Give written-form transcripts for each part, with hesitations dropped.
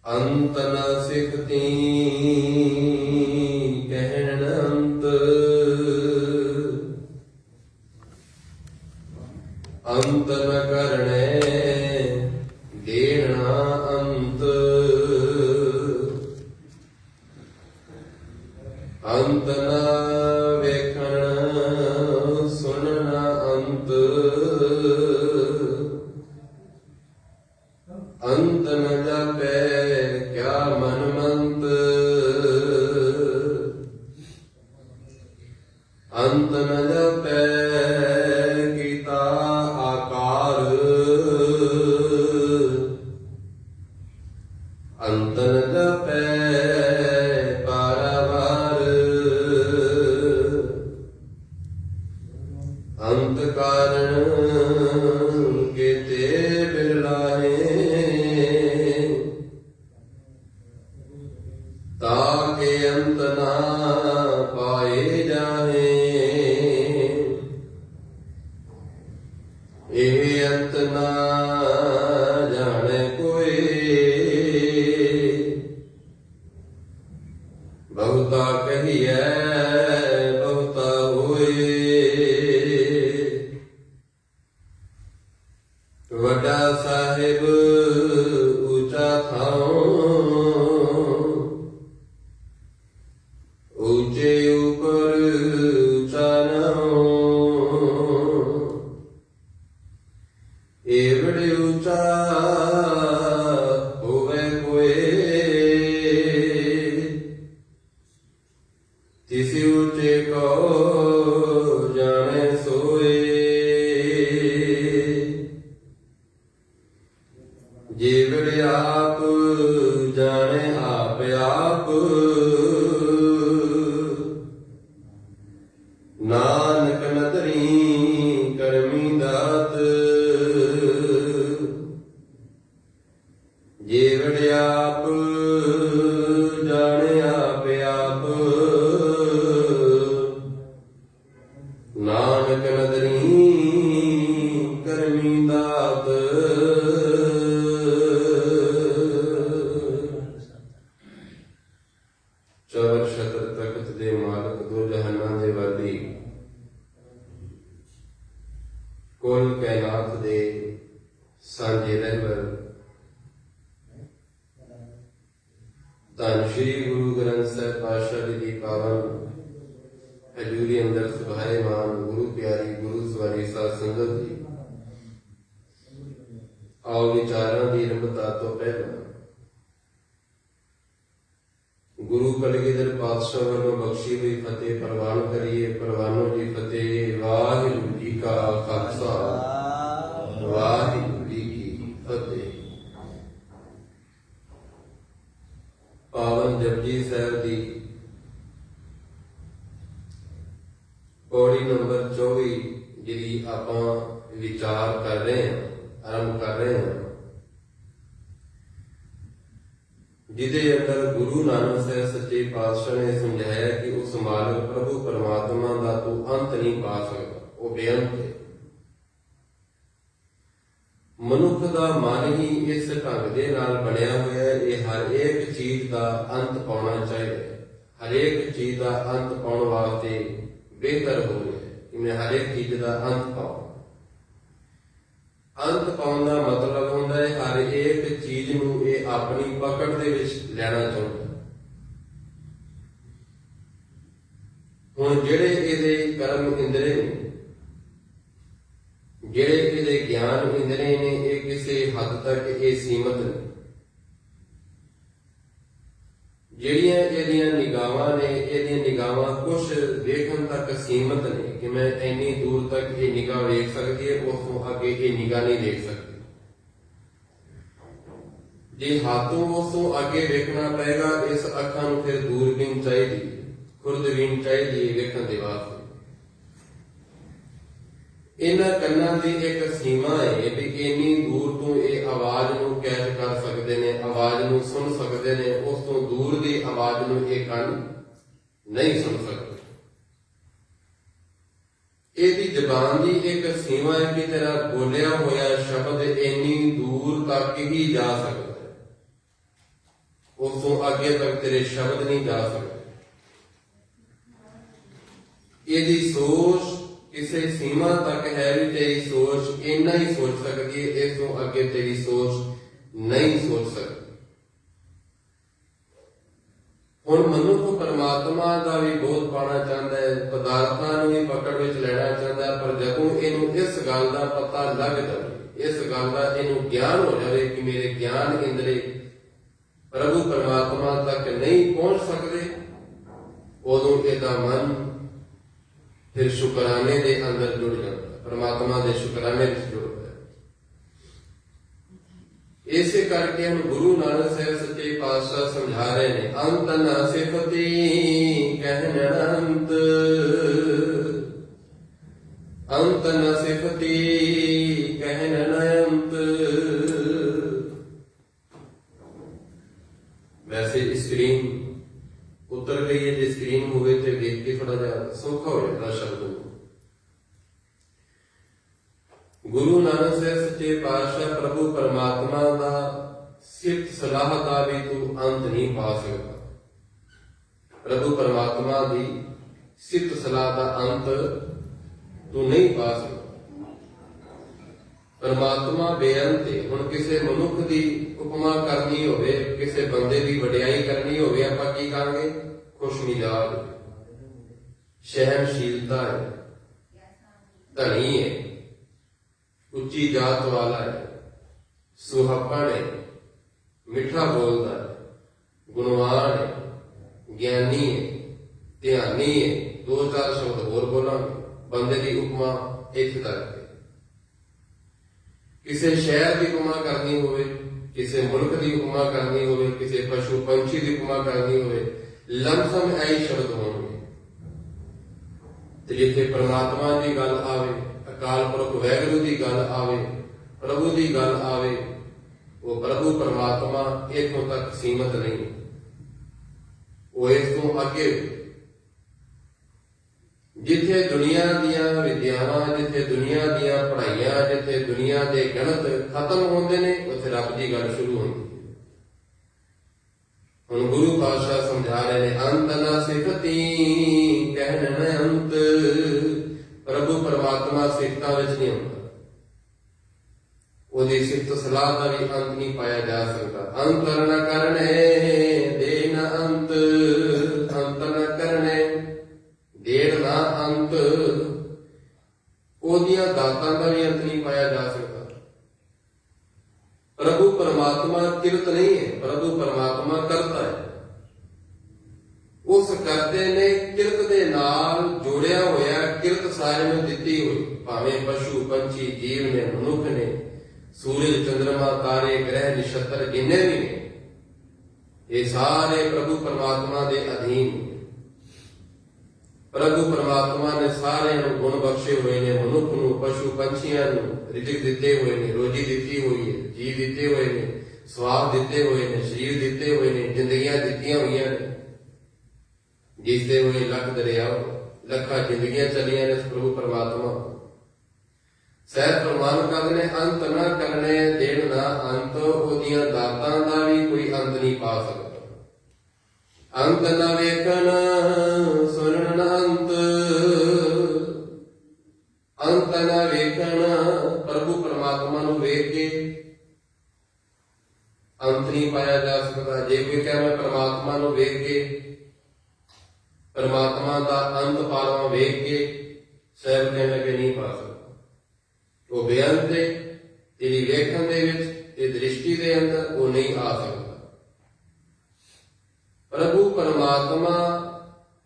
ਅੰਤ ਨ ਸਿਖਤੀ ਕਹਿਣ ਅੰਤ, ਅੰਤ ਨ ਕਰਣੇ ਦੇਣਾ ਅੰਤ, ਅੰਤ ਨ ਵੇਖਣ ਸੁਣਨਾ ਅੰਤ, ਅੰਤ ਨ ਜਾਪੈ ਕਿਆ ਮਨ ਮੰਤ, ਅੰਤ ਨ ਜਾਪੈ ਕੀਤਾ ਆਕਾਰ, ਅੰਤ ਨ ਜਾਪੈ ਪਾਰਾਵਾਰ, ਅੰਤ ਕਾਰਣ ਕੀਤੇ ਬਿਰਲਾਹੇ, ਤਾਕੇ ਅੰਤ ਨਾ ਪਾਏ ਜਾਹੇ, ਇਹ ਅੰਤ ਨਾ ਜਾਣੇ ਕੋਇ, ਬਹੁਤਾ ਕਹੀਐ ਬਹੁਤਾ ਹੋਏ, ਵੱਡਾ ਸਾਹਿਬ ਉੱਚਾ ਥਾਉ, ਉੱਚੇ ਉਪਰ ਉੱਚਾ ਨਾਉ, ਏਵੜ ਉੱਚਾ ਹੋਵੇ ਕੋਏ, ਤਿਸ ਉੱਚੇ ਕੋ ਜਾਣੇ ਸੋਏ, ਜੀਵੜ ਆਪ ਜਾਣੇ ਆਪ ਆਪ, ਨਾਨਕ ਨਦਰੀ ਕਰਮੀ ਦਾਤ, ਜੀਵੜ ਆਪ ਜਾਣੇ ਆਪ ਆਪ, ਨਾਨਕ ਨਦਰੀ ਕਰਮੀ ਦਾਤ। ਚੌਰ ਛਤਰ ਤਖਤ ਦੇ ਮਾਲਕ, ਦੋ ਜਹਾਨਾਂ ਦੇ ਵਾਲੀ, ਕੁਲ ਕਾਇਨਾਤ ਦੇ ਸਾਂਝੇ ਰਹਿਬਰ, ਧੰਨ ਸ਼੍ਰੀ ਗੁਰੂ ਗ੍ਰੰਥ ਸਾਹਿਬ ਪਾਤਸ਼ਾਹ ਜੀ ਦੀ ਪਾਵਨ ਹਜ਼ੂਰੀ ਅੰਦਰ ਸੁਭਾਏਮਾਨ ਗੁਰੂ ਪਿਆਰੀ ਗੁਰੂ ਸਵਾਰੀ ਸਾਧ ਸੰਗਤ ਜੀ, ਆਓ ਵਿਚਾਰਾਂ ਦੀ ਰੰਭਤਾ ਤੋਂ ਪਹਿਲਾਂ ਗੁਰੂ ਕਲਗੀਧਰ ਪਾਤਸ਼ਾਹ ਵੱਲੋਂ ਬਖਸ਼ੀ ਹੋਈ ਫਤਿਹ ਪ੍ਰਵਾਨ ਕਰੀਏ। ਪ੍ਰਵਾਨੋ ਜੀ ਫਤਿਹ। ਵਾਹਿਗੁਰੂ ਜੀ ਕਾ ਖਾਲਸਾ, ਵਾਹਿਗੁਰੂ ਜੀ ਕੀ ਫਤਿਹ। ਪਾਵਨ ਜਪਜੀ ਸਾਹਿਬ ਦੀ ਪੌੜੀ ਨੰਬਰ 24 ਜਿਹਦੀ ਆਪਾਂ ਵਿਚਾਰ ਕਰ ਰਹੇ ਹਾਂ, ਆਰੰਭ ਕਰ ਰਹੇ ਹਾਂ, ਜਿਹਦੇ ਅੰਦਰ ਗੁਰੂ ਨਾਨਕ ਸਾਹਿਬ ਸੱਚੇ ਪਾਤਸ਼ਾਹ ਨੇ ਸਮਝਾਇਆ ਕਿ ਉਸ ਮਾਲਕ ਪ੍ਰਭੂ ਪਰਮਾਤਮਾ ਦਾ ਤੂੰ ਅੰਤ ਨਹੀਂ ਪਾ ਸਕਦਾ, ਉਹ ਬੇਅੰਤ ਹੈ। ਮਨੁੱਖ ਦਾ ਮਨ ਹੀ ਇਸ ਢੰਗ ਦੇ ਨਾਲ ਬਣਿਆ ਹੋਇਆ ਹੈ, ਇਹ ਹਰ ਇੱਕ ਚੀਜ਼ ਦਾ ਅੰਤ ਪਾਉਣਾ ਚਾਹੀਦਾ ਹੈ। ਹਰੇਕ ਚੀਜ਼ ਦਾ ਅੰਤ ਪਾਉਣ ਵਾਸਤੇ ਬਿਹਤਰ ਹੋ ਰਿਹਾ ਹੈ ਕਿ ਮੈਂ ਹਰੇਕ ਚੀਜ਼ ਦਾ ਅੰਤ ਪਾਵਾਂ। ਅੰਤ ਪਾਉਣ ਦਾ ਮਤਲਬ ਹੁੰਦਾ ਹੈ ਹਰ ਇੱਕ ਚੀਜ਼ ਨੂੰ ਇਹ ਆਪਣੀ ਪਕੜ ਦੇ ਵਿੱਚ ਲੈਣਾ ਚਾਹੁੰਦਾ। ਹੁਣ ਜਿਹੜੇ ਇਹਦੇ ਕਰਮ ਇੰਦਰੀ ਨੇ, ਜਿਹੜੇ ਇਹਦੇ ਗਿਆਨ ਇੰਦਰੀ ਨੇ, ਇਹ ਕਿਸੇ ਹੱਦ ਤੱਕ ਇਹ ਸੀਮਤ ਨੇ। ਜਿਹੜੀਆਂ ਇਹਦੀਆਂ ਨਿਗਾਹਾਂ ਨੇ, ਇਹਦੀਆਂ ਨਿਗਾਹਾਂ ਕੁਛ ਵੇਖਣ ਤੱਕ ਸੀਮਤ ਨੇ ਕਿ ਮੈਂ ਇੰਨੀ ਦੂਰ ਤੱਕ ਇਹ ਨਿਗਾਹ ਵੇਖ ਸਕਦੀ ਹੈ, ਉਸ ਤੋਂ ਅੱਗੇ ਇਹ ਨਿਗਾਹ ਨਹੀਂ ਦੇਖ ਸਕਦੀ। ਜੇ ਹੱਥੋਂ ਉਸ ਤੋਂ ਅੱਗੇ ਵੇਖਣਾ ਪਏਗਾ, ਇਸ ਅੱਖਾਂ ਨੂੰ ਫਿਰ ਦੂਰਬੀਨ ਚਾਹੀਦੀ, ਖੁਰਦਬੀਨ ਚਾਹੀਦੀ ਹੈ ਵੇਖਣ ਦੇ ਵਾਸਤੇ। ਇਹਨਾਂ ਕੰਨਾਂ ਦੀ ਇੱਕ ਸੀਮਾ ਹੈ ਵੀ ਇੰਨੀ ਦੂਰ ਤੋਂ ਇਹ ਆਵਾਜ਼ ਨੂੰ ਕੈਚ ਕਰ ਸਕਦੇ ਨੇ, ਆਵਾਜ਼ ਨੂੰ ਸੁਣ ਸਕਦੇ ਨੇ, ਉਸ ਤੋਂ ਦੂਰ ਦੀ ਆਵਾਜ਼ ਨੂੰ ਇਹ ਕੰਨ ਨਹੀਂ ਸੁਣ ਸਕਦੇ। ਇਹਦੀ ਜ਼ਬਾਨ ਦੀ ਇੱਕ ਸੀਮਾ ਹੈ ਕਿ ਤੇਰਾ ਬੋਲਿਆ ਹੋਇਆ ਹੋਇਆ ਸ਼ਬਦ ਇੰਨੀ ਦੂਰ ਤੱਕ ਹੀ ਜਾ ਸਕਦਾ ਹੈ, ਉਸ ਤੋਂ ਅੱਗੇ ਤੱਕ ਤੇਰੇ ਸ਼ਬਦ ਨਹੀਂ ਜਾ ਸਕਦੇ। ਇਹਦੀ ਸੋਚ ਕਿਸੇ ਸੀਮਾ ਤੱਕ ਹੈ ਵੀ ਤੇਰੀ ਸੋਚ ਇੰਨਾ ਹੀ ਸੋਚ ਸਕਦੀ ਹੈ, ਇਸ ਤੋਂ ਅੱਗੇ ਤੇਰੀ ਸੋਚ ਨਹੀਂ ਸੋਚ ਸਕਦੀ। ਹੁਣ ਮਨੁੱਖ ਪਰਮਾਤਮਾ ਦਾ ਵੀ ਬੋਧ ਪਾਉਣਾ ਚਾਹੁੰਦਾ ਹੈ, ਪਦਾਰਥਾਂ ਨੂੰ ਵੀ ਪਕੜ ਵਿੱਚ ਲੈਣਾ ਚਾਹੁੰਦਾ ਹੈ, ਪਰ ਜਦੋਂ ਇਹਨੂੰ ਇਸ ਗੱਲ ਦਾ ਪਤਾ ਲੱਗ ਜਾਵੇ, ਇਸ ਗੱਲ ਦਾ ਇਹਨੂੰ ਗਿਆਨ ਹੋ ਜਾਵੇ ਕਿ ਮੇਰੇ ਗਿਆਨ ਇੰਦਰੀ ਪ੍ਰਭੂ ਪਰਮਾਤਮਾ ਤੱਕ ਨਹੀਂ ਪਹੁੰਚ ਸਕਦੇ, ਉਦੋਂ ਇਹਦਾ ਮਨ ਫਿਰ ਸ਼ੁਕਰਾਨੇ ਦੇ ਅੰਦਰ ਜੁੜ ਜਾਂਦਾ, ਪਰਮਾਤਮਾ ਦੇ ਸ਼ੁਕਰਾਨੇ ਵਿੱਚ ਜੁੜਦਾ। ਇਸੇ ਕਰਕੇ ਹੁਣ ਗੁਰੂ ਨਾਨਕ ਸਾਹਿਬ ਸੱਚੇ ਪਾਤਸ਼ਾਹ ਸਮਝਾ ਰਹੇ ਨੇ, ਅੰਤ ਨ ਸਿਫਤੀ ਕਹਿਨ ਅੰਤ, ਅੰਤ ਨ ਸਿਫਤੀ ਕਹਿਨ ਅੰਤ। ਵੈਸੇ ਸਕਰੀਨ ਉਤਰ ਗਈ ਹੈ, ਜੇ ਸਕਰੀਨ ਹੋਵੇ ਤੇ ਦੇਖ ਕੇ ਥੋੜਾ ਜਿਹਾ ਸੌਖਾ ਹੋ ਜਾਂਦਾ ਸ਼ਬਦ ਨੂੰ। ਗੁਰੂ ਨਾਨਕ ਸਾਹਿਬ ਸੱਚੇ ਪਾਤਸ਼ਾਹ ਪ੍ਰਭੂ ਪਰਮਾਤਮਾ ਦਾ ਸਿਫਤ ਸਲਾਹ ਦਾ ਵੀ ਤੂੰ ਅੰਤ ਨਹੀਂ ਪਾ ਸਕਦਾ। ਪ੍ਰਭੂ ਪਰਮਾਤਮਾ ਦੀ ਸਿਫਤ ਸਲਾਹ ਦਾ ਅੰਤ ਤੂੰ ਨਹੀਂ ਪਾ ਸਕਦਾ। ਪਰਮਾਤਮਾ ਬੇਅੰਤ ਹੈ। ਹੁਣ ਕਿਸੇ ਮਨੁੱਖ ਦੀ ਉਪਮਾ ਕਰਨੀ ਹੋਵੇ, ਕਿਸੇ ਬੰਦੇ ਦੀ ਵਡਿਆਈ ਕਰਨੀ ਹੋਵੇ, ਆਪਾਂ ਕੀ ਕਹਾਂਗੇ? ਖੁਸ਼ਮਿਜ਼ਾਜ, ਸਹਿਨਸ਼ੀਲਤਾ ਹੈ, ਧਨੀ ਹੈ, ਉੱਚੀ ਜਾਤ ਵਾਲਾ ਹੈ, ਸੁਹੱਪਣ ਹੈ, ਮਿੱਠਾ ਬੋਲਦਾ ਹੈ, ਗੁਣਵਾਨ ਹੈ, ਗਿਆਨੀ ਹੈ, ਧਿਆਨੀ ਹੈ। ਦੋ ਚਾਰ ਸ਼ਬਦ ਹੋਰ ਬੋਲਾਂਗੇ। ਬੰਦੇ ਦੀ ਉਪਮਾ ਇੱਥੇ ਤੱਕ ਹੈ। ਕਿਸੇ ਸ਼ਹਿਰ ਦੀ ਉਪਮਾ ਕਰਨੀ ਹੋਵੇ, ਕਿਸੇ ਮੁਲਕ ਦੀ ਉਪਮਾ ਕਰਨੀ ਹੋਵੇ, ਕਿਸੇ ਪਸ਼ੂ ਪੰਛੀ ਦੀ ਉਪਮਾ ਕਰਨੀ ਹੋਵੇ, ਲਮਸਮ ਐ ਸ਼ਬਦ ਹੋਣਗੇ। ਤੇ ਜਿੱਥੇ ਪਰਮਾਤਮਾ ਦੀ ਗੱਲ ਆਵੇ, ਅਕਾਲ ਪੁਰਖ ਵਾਹਿਗੁਰੂ ਦੀ ਗੱਲ ਆਵੇ, ਪ੍ਰਭੂ ਦੀ ਗੱਲ ਆਵੇ, ਉਹ ਪ੍ਰਭੂ ਪਰਮਾਤਮਾ ਇੱਥੋਂ ਤੱਕ ਸੀਮਤ ਨਹੀਂ, ਉਹ ਇਸ ਤੋਂ ਅੱਗੇ। ਜਿੱਥੇ ਦੁਨੀਆ ਦੀਆਂ ਵਿਦਿਆਵਾਂ, ਜਿੱਥੇ ਦੁਨੀਆ ਦੀਆਂ ਪੜ੍ਹਾਈਆਂ, ਜਿੱਥੇ ਦੁਨੀਆ ਦੇ ਗਣਤ ਖਤਮ ਹੁੰਦੇ ਨੇ, ਉੱਥੇ ਰੱਬ ਦੀ ਗੱਲ ਸ਼ੁਰੂ ਹੁੰਦੀ ਹੈ। ਹੁਣ ਗੁਰੂ ਪਾਤਸ਼ਾਹ ਸਮਝਾ ਰਹੇ ਨੇ, ਅੰਤ ਨ ਸਿਫਤੀ ਕਹਿਨ ਨ ਅੰਤ। ਪ੍ਰਭੂ ਪਰਮਾਤਮਾ ਸਿਫਤਾਂ ਵਿੱਚ ਨਹੀਂ ਹੁੰਦਾ, ਉਹਦੀ ਸਿਫਤ ਸਲਾਹ ਦਾ ਵੀ ਅੰਤ ਨਹੀਂ ਪਾਇਆ ਜਾ ਸਕਦਾ। ਅੰਤਰ ਨ ਕਰਨੇ ਦੇ ਨ ਅੰਤ, ਅੰਤ ਨ ਕਰਨੇ ਦੇਣ ਨਾ ਅੰਤ। ਉਹਦੀਆਂ ਦਾਤਾਂ ਦਾ ਵੀ ਅੰਤ ਨਹੀਂ ਪਾਇਆ ਜਾ ਸਕਦਾ। ਪ੍ਰਭੂ ਪਰਮਾਤਮਾ ਕਿਰਤ ਨਹੀਂ ਹੈ, ਪ੍ਰਭੂ ਪਰਮਾਤਮਾ ਕਰਤਾ ਹੈ। ਉਸ ਕਰਤੇ ਨੇ ਕਿਰਤ ਦੇ ਨਾਲ ਜੋੜਿਆ ਹੋਇਆ, ਕਿਰਤ ਸਾਰਿਆਂ ਨੂੰ ਦਿੱਤੀ ਹੋਈ, ਭਾਵੇਂ ਪਸ਼ੂ ਪੰਛੀ ਜੀਵ ਨੇ, ਮਨੁੱਖ ਨੇ, ਸੂਰਜ ਚੰਦਰਮਾ ਤਾਰੇ ਗ੍ਰਹਿ ਨਛੱਤਰ ਜਿੰਨੇ ਵੀ ਨੇ, ਇਹ ਸਾਰੇ ਪ੍ਰਭੂ ਪਰਮਾਤਮਾ ਦੇ ਅਧੀਨ ਨੇ। ਪ੍ਰਭੂ ਪਰਮਾਤਮਾ ਨੇ ਸਾਰਿਆਂ ਨੂੰ ਗੁਣ ਬਖਸ਼ੇ ਹੋਏ ਨੇ, ਮਨੁੱਖ ਨੂੰ, ਪਸ਼ੂ ਪੰਛੀਆਂ ਨੂੰ ਰਿਜ਼ਕ ਦਿੱਤੇ ਹੋਏ ਨੇ, ਰੋਜੀ ਦਿੱਤੀ ਹੋਈ ਹੈ, ਜੀ ਦਿੱਤੇ ਹੋਏ ਨੇ, ਸਵਾਦ ਦਿੱਤੇ ਹੋਏ ਨੇ, ਸਰੀਰ ਦਿੱਤੇ ਹੋਏ ਨੇ, ਜ਼ਿੰਦਗੀਆਂ ਦਿੱਤੀਆਂ ਹੋਈਆਂ ਨੇ। ਜਿਸ ਦੇ ਹੋਏ ਲੱਖ ਦਰਿਆ, ਲੱਖਾਂ ਜ਼ਿੰਦਗੀਆਂ ਚੱਲੀਆਂ ਨੇ ਪ੍ਰਭੂ ਪਰਮਾਤਮਾ। ਸਹਿਬ ਪ੍ਰਮਾਨ ਕਰਦੇ ਨੇ, ਅੰਤ ਨਾ ਕਰਨੇ ਦੇਣ ਨਾ ਅੰਤ। ਉਹਦੀਆਂ ਦਾਤਾਂ ਦਾ ਵੀ ਕੋਈ ਅੰਤ ਨਹੀਂ ਪਾ ਸਕਦਾ। ਅੰਤ ਨ ਵੇਖਣ ਸੁਣਨ ਨ ਅੰਤ, ਅੰਤ ਨ ਵੇਖਣ। ਪ੍ਰਭੂ ਪਰਮਾਤਮਾ ਨੂੰ ਵੇਖ ਕੇ ਅੰਤ ਨਹੀਂ ਪਾਇਆ ਜਾ ਸਕਦਾ। ਜੇ ਕੋਈ ਕਹੇ ਮੈਂ ਪਰਮਾਤਮਾ ਨੂੰ ਵੇਖ ਕੇ ਪਰਮਾਤਮਾ ਦਾ ਅੰਤ ਪਾਲਵਾ ਵੇਖ ਕੇ, ਸਾਹਿਬ ਕਹਿਣ ਲੱਗੇ ਨਹੀਂ ਪਾ ਸਕਦਾ। ਉਹ ਬੇਅੰਤ ਹੈ, ਤੇਰੀ ਵੇਖਣ ਦੇ ਵਿੱਚ ਤੇ ਦ੍ਰਿਸ਼ਟੀ ਦੇ ਅੰਦਰ ਉਹ ਨਹੀਂ ਆ ਸਕਦਾ। ਪ੍ਰਭੂ ਪਰਮਾਤਮਾ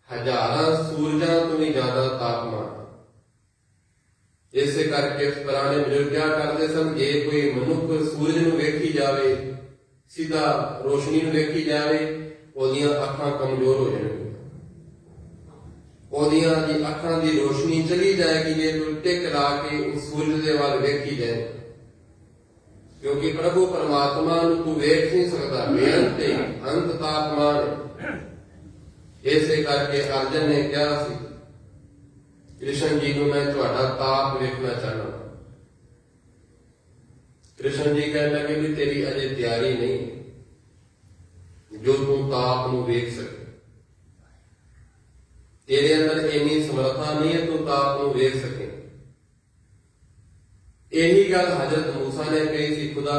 ਹਜ਼ਾਰਾਂ ਸੂਰਜਾਂ ਤੋਂ ਵੀ ਜ਼ਿਆਦਾ ਤਾਪਮਾਨ। ਇਸੇ ਕਰਕੇ ਪੁਰਾਣੇ ਬਜ਼ੁਰਗ ਕਿਹਾ ਕਰਦੇ ਸਨ, ਜੇ ਕੋਈ ਮਨੁੱਖ ਸੂਰਜ ਨੂੰ ਵੇਖੀ ਜਾਵੇ, ਸਿੱਧਾ ਰੋਸ਼ਨੀ ਨੂੰ ਵੇਖੀ ਜਾਵੇ, ਉਹਦੀਆਂ ਅੱਖਾਂ ਕਮਜ਼ੋਰ ਹੋ ਜਾਣਗੀਆਂ। ਉਹਦੀਆਂ ਦੀ ਅੱਖਾਂ ਦੀ ਰੋਸ਼ਨੀ ਚਲੀ ਜਾਏਗੀ ਜੇ ਤੂੰ ਟਿਕ ਲਾ ਕੇ ਉਸ ਸੂਰਜ ਦੇ ਵੱਲ ਵੇਖੀ ਜਾਏ, ਕਿਉਂਕਿ ਪ੍ਰਭੂ ਪਰਮਾਤਮਾ ਨੂੰ ਤੂੰ ਵੇਖ ਨਹੀਂ ਸਕਦਾ, ਬੇਅੰਤ ਹੈ, ਅੰਤ ਤਾਪਮਾਨ। ਇਸੇ ਕਰਕੇ ਅਰਜਨ ਨੇ ਕਿਹਾ ਸੀ ਕ੍ਰਿਸ਼ਨ ਜੀ ਨੂੰ, ਮੈਂ ਤੁਹਾਡਾ ਤਾਪ ਵੇਖਣਾ ਚਾਹੁੰਦਾ। कृष्ण जी कहने लगे भी तेरी अजे तैयारी नहीं जो तू ताप ਨੂੰ ਵੇਖ ਸਕੇ तेरे अंदर इन्नी समर्था नहीं है तू ताप ਨੂੰ ਵੇਖ सके। यही गल हजरत मूसा ने कही थी खुदा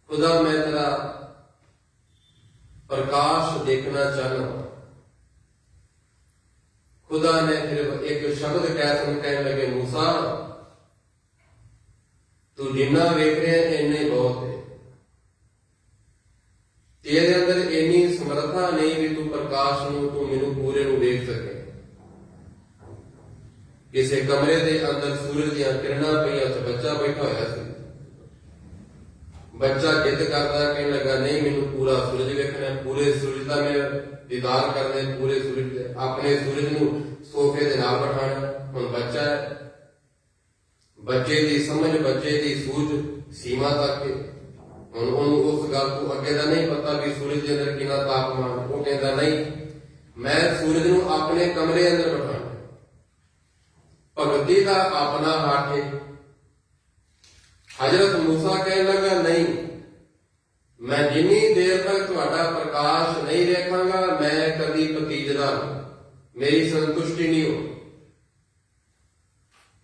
खुदा मैं तेरा प्रकाश देखना चाहना। खुदा ने फिर एक शब्द कहने लगे मूसा तू जिन्ना वेख रहे इन्ना ही बहुत है। तेरे अंदर इन्नी समर्था नहीं भी तू प्रकाश नूं तू मैनू पूरे नूं देख सके। किसी कमरे के अंदर सूरज दी किरणा पई उत्थे बच्चा बैठा होया सी। बच्चा जिद करदा कहने लगा नहीं मैनू पूरा सूरज वेखना पूरे सूरज का मैं दीदार करना पूरे सूरज अपने सूरज नूं सोफे दे नाल बिठाना। हुण बच्चा है बच्चे की समझ बच्चे की सूझ सीमा तक है। हुण उहनूं उस गल तो अगे दा नहीं पता भी सूरज के अंदर कितना तापमान। वो कहता नहीं मैं सूरज नूं अपने कमरे अंदर बिठाना। भगती का अपना हक है। हजरत मूसा कहने लगा नहीं मैं जिन्नी देर तक तुहाडा प्रकाश नहीं देखांगा मैं कभी भतीजदा मेरी संतुष्टि नहीं हो।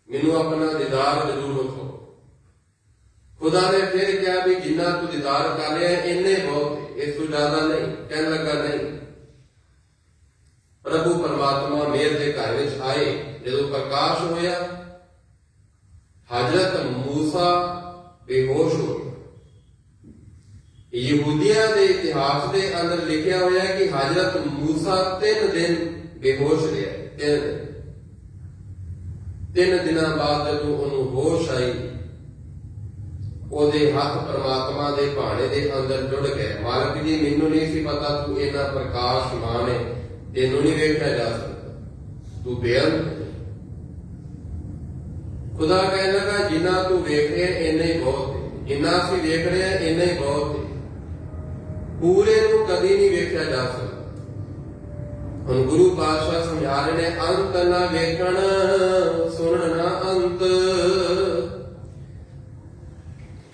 मैनू अपना दीदार जरूर रखो। खुदा ने फिर कहा भी जिन्ना तू दीदार कर लिया इन्ने बहुत है इस तू ज्यादा नहीं। कहने लगा नहीं। प्रभु परमात्मा मेरे के घर विच आए जो प्रकाश होया हजरत मूसा बेहोश हो गया। यहूदिया के इतिहास के अंदर लिखा होया कि हजरत मूसा 3 दिन बेहोश रहा। 3 दिनों बाद जदों उन्होंने होश आई ਉਹਦੇ ਹੱਥ परमात्मा के भाणे के अंदर जुड़ गए। मालिक जी मैनू नहीं सी पता तू इन्ना प्रकाशमान है तेनू नहीं वेखा जा सकता तू बेअंत। खुदा कहने लगा जिन्ना तू वेख रहे इन्ना ही बहुत है जिन्ना असीं वेख रहे हैं इन्ना ही बहुत है पूरे नूं कदी नहीं वेखा जा सकता। हुण गुरु पातशाह समझा रहे ने अंत ना वेखण सुनण ना अंत।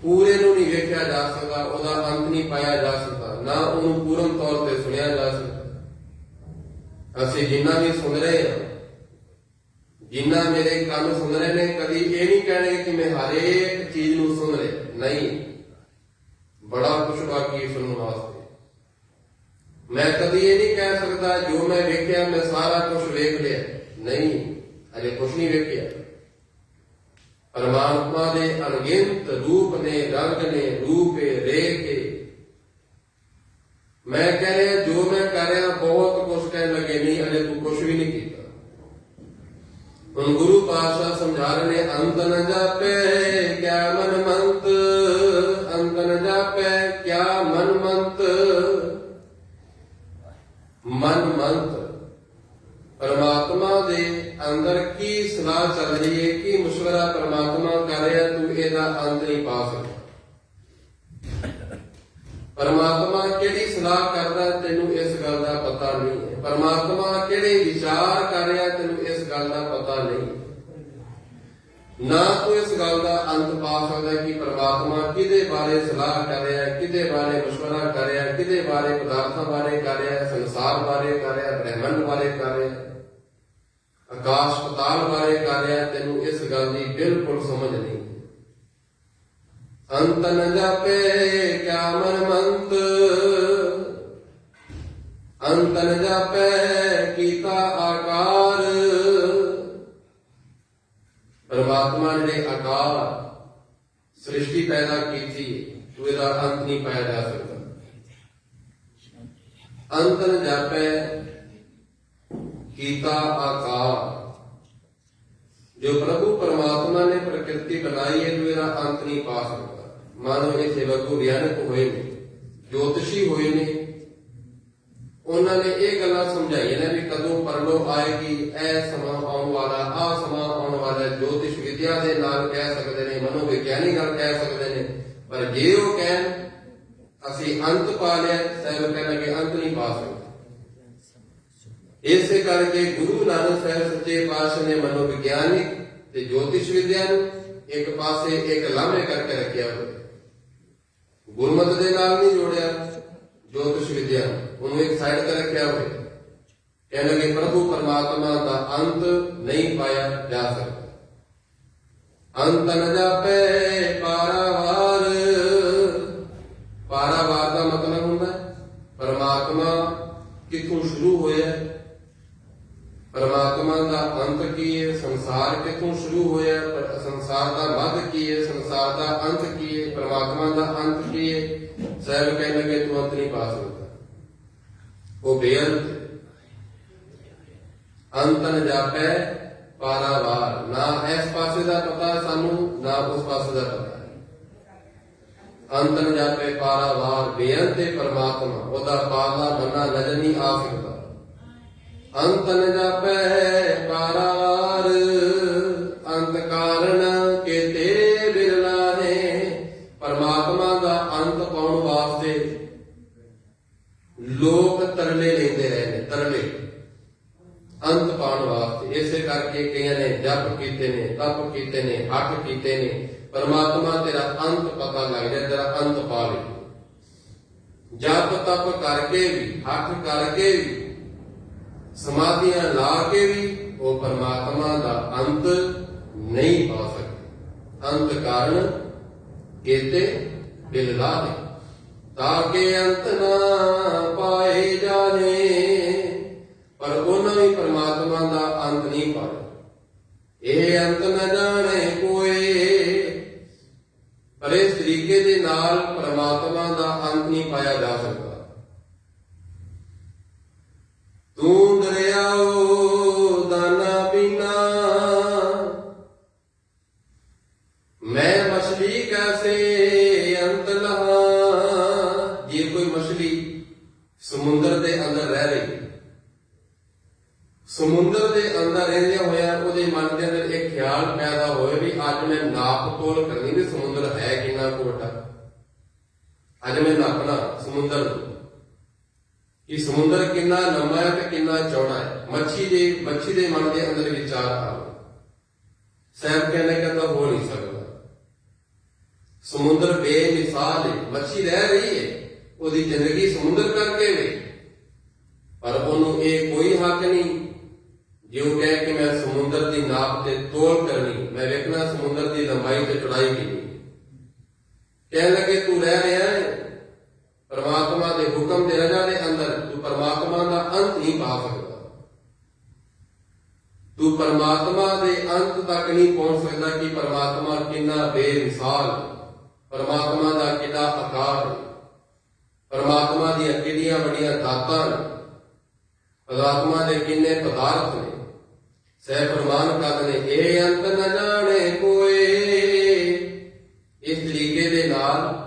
पूरे नूं नहीं वेख्या जा सकता उसका अंत नहीं पाया जा सकता ना उन्होंने पूर्ण तौर पर सुनिया जा सकता। असीं जिन्ना भी सुन रहे हैं जिन्ना मेरे कान सुन रहे ने कभी ये नहीं कहने कि मैं हर एक चीज नूं सुन रहे नहीं। बड़ा कुछ बाकी सुनने वास्ते। मैं कभी ये नहीं कह सकता जो मैं वेख्या मैं सारा कुछ वेख लिया नहीं अरे कुछ नहीं वेख्या। परमात्मा के अनगिनत रूप ने रंग ने रूप रेख मैं कह रहा जो मैं कर रहा बहुत कुछ कहने लगे नहीं अरे तू कुछ भी नहीं किया। हुण गुरु पातशाह समझा रहे ने अंत न जापे क्या मन मंत अंत न जापे क्या मन मंत। मन मंत परमात्मा दे अंदर की सलाह चल रही है कि मुशवरा परमात्मा कर रहा तू एदा अंत नहीं पा सकता। परमात्मा केड़ी सलाह करदा तेनू इस गल का पता नहीं है। परमात्मा केड़े विचार कर रहा तेनू इस गल का पता नहीं। ना तू इस गल का अंत पा सकता कि परमात्मा किदे बारे सलाह कर रहा है किदे बारे मुशवरा कर रहा है किदे बारे पदार्थों बारे कर रहा है संसार बारे कर रहा है ब्रह्मंड बारे कर रहा है आकाश पताल बारे कर रहा है तेनू इस गल की बिल्कुल समझ नहीं। अंत न जापे क्या मन मंत अंत न जापे कीता आकार। परमात्मा ने आकार सृष्टि पैदा की थी तो इसका अंत नहीं पाया जा सकता। अंत न जापे कीता आकार। जो प्रभु परमात्मा ने प्रकृति बनाई है तो इसका अंत नहीं पा सकता। मानो ये सेवक विज्ञानक हुए ने ज्योतिषी हुए ने उन्होंने ये गल्लां समझाई ने भी कदों परलो आएगी ऐ समा आने वाला आ समा आने वाला ज्योतिष विद्या के नाल कह सकते हैं मनोविज्ञानी नाल कह सकते हैं पर जे वो कहन असीं अंत पा लिया सेवक कह लगे अंत नहीं पा सकते। इस करके गुरु नानक साहब सच्चे पातशाह ने मनोविज्ञानिक ते ज्योतिष विद्या ਇੱਕ ਪਾਸੇ ਇੱਕ ਲਾਂਭੇ ਕਰਕੇ ਰੱਖਿਆ ਹੋਇਆ। ਗੁਰਮਤਿ ਦੇ ਨਾਲ ਨਹੀਂ ਜੋੜਿਆ ਜੋਤਿਸ਼ ਵਿਦਿਆ, ਉਹਨੂੰ ਇੱਕ ਸਾਈਡ ਤੇ ਰੱਖਿਆ ਹੋਇਆ। ਕਹਿਣ ਲੱਗੇ ਪ੍ਰਭੂ ਪਰਮਾਤਮਾ ਦਾ ਅੰਤ ਨਹੀਂ ਪਾਇਆ ਜਾ ਸਕਦਾ। ਅੰਤ ਨ ਜਾਪੇ ਪਾਰਾਵਾਰ। ਪਾਰਾਵਾਰ ਦਾ ਮਤਲਬ ਹੁੰਦਾ ਪਰਮਾਤਮਾ ਕਿੱਥੋਂ ਸ਼ੁਰੂ ਹੋਇਆ, ਪਰਮਾਤਮਾ ਦਾ ਅੰਤ ਕੀ ਹੈ, ਸੰਸਾਰ ਕਿੱਥੋਂ ਸ਼ੁਰੂ ਹੋਇਆ, ਸੰਸਾਰ ਦਾ ਮੱਧ ਕੀ ਹੈ, ਸੰਸਾਰ ਦਾ ਅੰਤ ਕੀ ਹੈ, ਪਰਮਾਤਮਾ ਦਾ ਅੰਤ ਕੀ ਹੈ। ਸਾਹਿਬ ਕਹਿਣ ਲੱਗੇ ਤੂੰ ਅੰਤ ਨਹੀਂ ਪਾ ਸਕਦਾ, ਉਹ ਬੇਅੰਤ। ਅੰਤ ਨ ਜਾਪੈ ਪਾਰਾਵਾਰ। ਨਾ ਇਸ ਪਾਸੇ ਦਾ ਪਤਾ ਸਾਨੂੰ, ਨਾ ਉਸ ਪਾਸੇ ਦਾ ਪਤਾ। ਅੰਤ ਨ ਜਾਪੈ ਪਾਰਾਵਾਰ, ਬੇਅੰਤ ਹੈ ਪਰਮਾਤਮਾ, ਉਹਦਾ ਪਾਰਲਾ ਬੰਨਾ ਨਜ਼ਰ ਨਹੀਂ ਆ ਸਕਦਾ। ਅੰਤ ਨ ਜਾਪੈ ਪਾਰਾਵਾਰ, ਅੰਤ ਕਾਰਨ ਕੇ ਤੇਰੇ ਬਿਰਲਾ ਹੈ। ਪਰਮਾਤਮਾ ਦਾ ਅੰਤ ਪਾਉਣ ਵਾਸਤੇ ਲੋਕ ਤਰਲੇ ਲੈਂਦੇ ਰਹੇ ਨੇ, ਤਰਲੇ ਅੰਤ ਪਾਉਣ ਵਾਸਤੇ। ਇਸੇ ਕਰਕੇ ਕਈਆਂ ਨੇ ਜਪ ਕੀਤੇ ਨੇ, ਤਪ ਕੀਤੇ ਨੇ, ਹੱਠ ਕੀਤੇ ਨੇ। ਪਰਮਾਤਮਾ ਤੇਰਾ ਅੰਤ ਪਤਾ ਲੱਗ ਜਾਏ, ਤੇਰਾ ਅੰਤ ਪਾ ਲੈ। ਜਪ ਤਪ ਕਰਕੇ ਵੀ, ਹੱਠ ਕਰਕੇ ਵੀ, ਸਮਾਧੀਆਂ ਲਾ ਕੇ ਵੀ ਉਹ ਪਰਮਾਤਮਾ ਦਾ ਅੰਤ ਨਹੀਂ ਪਾ ਸਕਦੇ। ਅੰਤ ਕਾਰਨ ਕੇਤੇ ਦਿਲ ਲਾਹੇ, ਤਾਂ ਕਿ ਅੰਤ ਨਾ ਪਾਏ ਜਾਣੇ। ਪਰ ਉਹਨਾਂ ਵੀ ਪਰਮਾਤਮਾ ਦਾ ਅੰਤ ਨਹੀਂ ਪਾਇਆ। ਇਹ ਅੰਤ ਨਾ ਜਾਣੇ ਕੋਏ। ਪਰ ਇਸ ਤਰੀਕੇ ਦੇ ਨਾਲ ਪਰਮਾਤਮਾ ਦਾ ਅੰਤ ਨਹੀਂ ਪਾਇਆ ਜਾ ਸਕਦਾ। ਤੂੰ ਦਰਿਆਓ ਦਾਨਾ ਪੀਨਾ, ਮੈਂ ਮਛਲੀ ਕੈਸੇ ਅੰਤ ਲਹਾ। ਜੇ ਕੋਈ ਮਛਲੀ ਸਮੁੰਦਰ ਦੇ ਅੰਦਰ ਰਹਿ ਰਹੀ, ਸਮੁੰਦਰ ਦੇ ਅੰਦਰ ਰਹਿੰਦਿਆਂ ਹੋਇਆ ਉਹਦੇ ਮਨ ਦੇ ਅੰਦਰ ਇੱਕ ਖਿਆਲ ਪੈਦਾ ਹੋਏ ਵੀ ਅੱਜ ਮੈਂ ਨਾਪ ਤੋਲ ਕਰਨੀ ਵੀ ਸਮੁੰਦਰ ਹੈ ਕਿੰਨਾ ਕੁ ਵੱਡਾ, ਅੱਜ ਮੈਂ ਨਾਪਣਾ ਸਮੁੰਦਰ ਨੂੰ ਕਿ ਸਮੁੰਦਰ ਕਿੰਨਾ ਲੰਮਾ ਹੈ ਤੇ ਕਿੰਨਾ ਚੌੜਾ ਹੈ। ਮੱਛੀ ਦੇ ਮਨ ਦੇ ਅੰਦਰ ਵਿਚਾਰ ਆਵੇ। ਸਾਹਿਬ ਕਹਿੰਦਾ ਹੋ ਨਹੀਂ ਸਕਦਾ। ਸਮੁੰਦਰ ਬੇਮਿਸਾਲ ਹੈ, ਮੱਛੀ ਰਹਿ ਰਹੀ ਹੈ, ਉਹਦੀ ਜ਼ਿੰਦਗੀ ਸਮੁੰਦਰ ਕਰਕੇ ਵੇ, ਪਰ ਉਹਨੂੰ ਇਹ ਕੋਈ ਹੱਕ ਨਹੀਂ ਜੇ ਉਹ ਕਹੇ ਕਿ ਮੈਂ ਸਮੁੰਦਰ ਦੀ ਨਾਪ ਤੇ ਤੋਲ ਕਰਨੀ, ਮੈਂ ਵੇਖਣਾ ਸਮੁੰਦਰ ਦੀ ਲੰਬਾਈ ਤੇ ਚੌੜਾਈ ਕਿੰਨੀ। ਕਹਿਣ ਲੱਗੇ ਤੂੰ ਰਹਿ ਰਿਹਾ ਹੈ ਪਰਮਾਤਮਾ ਦੇ ਹੁਕਮ ਦੇ ਰਜਾ ਦੇ ਅੰਦਰ, ਤੂੰ ਪਰਮਾਤਮਾ ਦਾ ਅੰਤ ਨਹੀਂ ਪਾ ਸਕਦਾ। ਤੂੰ ਪਰਮਾਤਮਾ ਦੇ ਅੰਤ ਤੱਕ ਨਹੀਂ ਪਹੁੰਚ ਸਕਦਾ ਕਿ ਪਰਮਾਤਮਾ ਕਿੰਨਾ ਬੇਮਿਸਾਲ, ਪਰਮਾਤਮਾ ਦਾ ਕਿੰਨਾ ਆਕਾਰ, ਪਰਮਾਤਮਾ ਦੀਆਂ ਕਿੰਨੀਆਂ ਵੱਡੀਆਂ ਦਾਤਾਂ, ਪਰਮਾਤਮਾ ਦੇ ਕਿੰਨੇ ਪਦਾਰਥ ਨੇ। ਸਹਿ ਫਰਮਾਨ ਕਰਦੇ ਨੇ ਇਹ ਅੰਤ ਨਾ ਜਾਣੇ ਕੋਏ। ਇਸ ਤਰੀਕੇ ਦੇ ਨਾਲ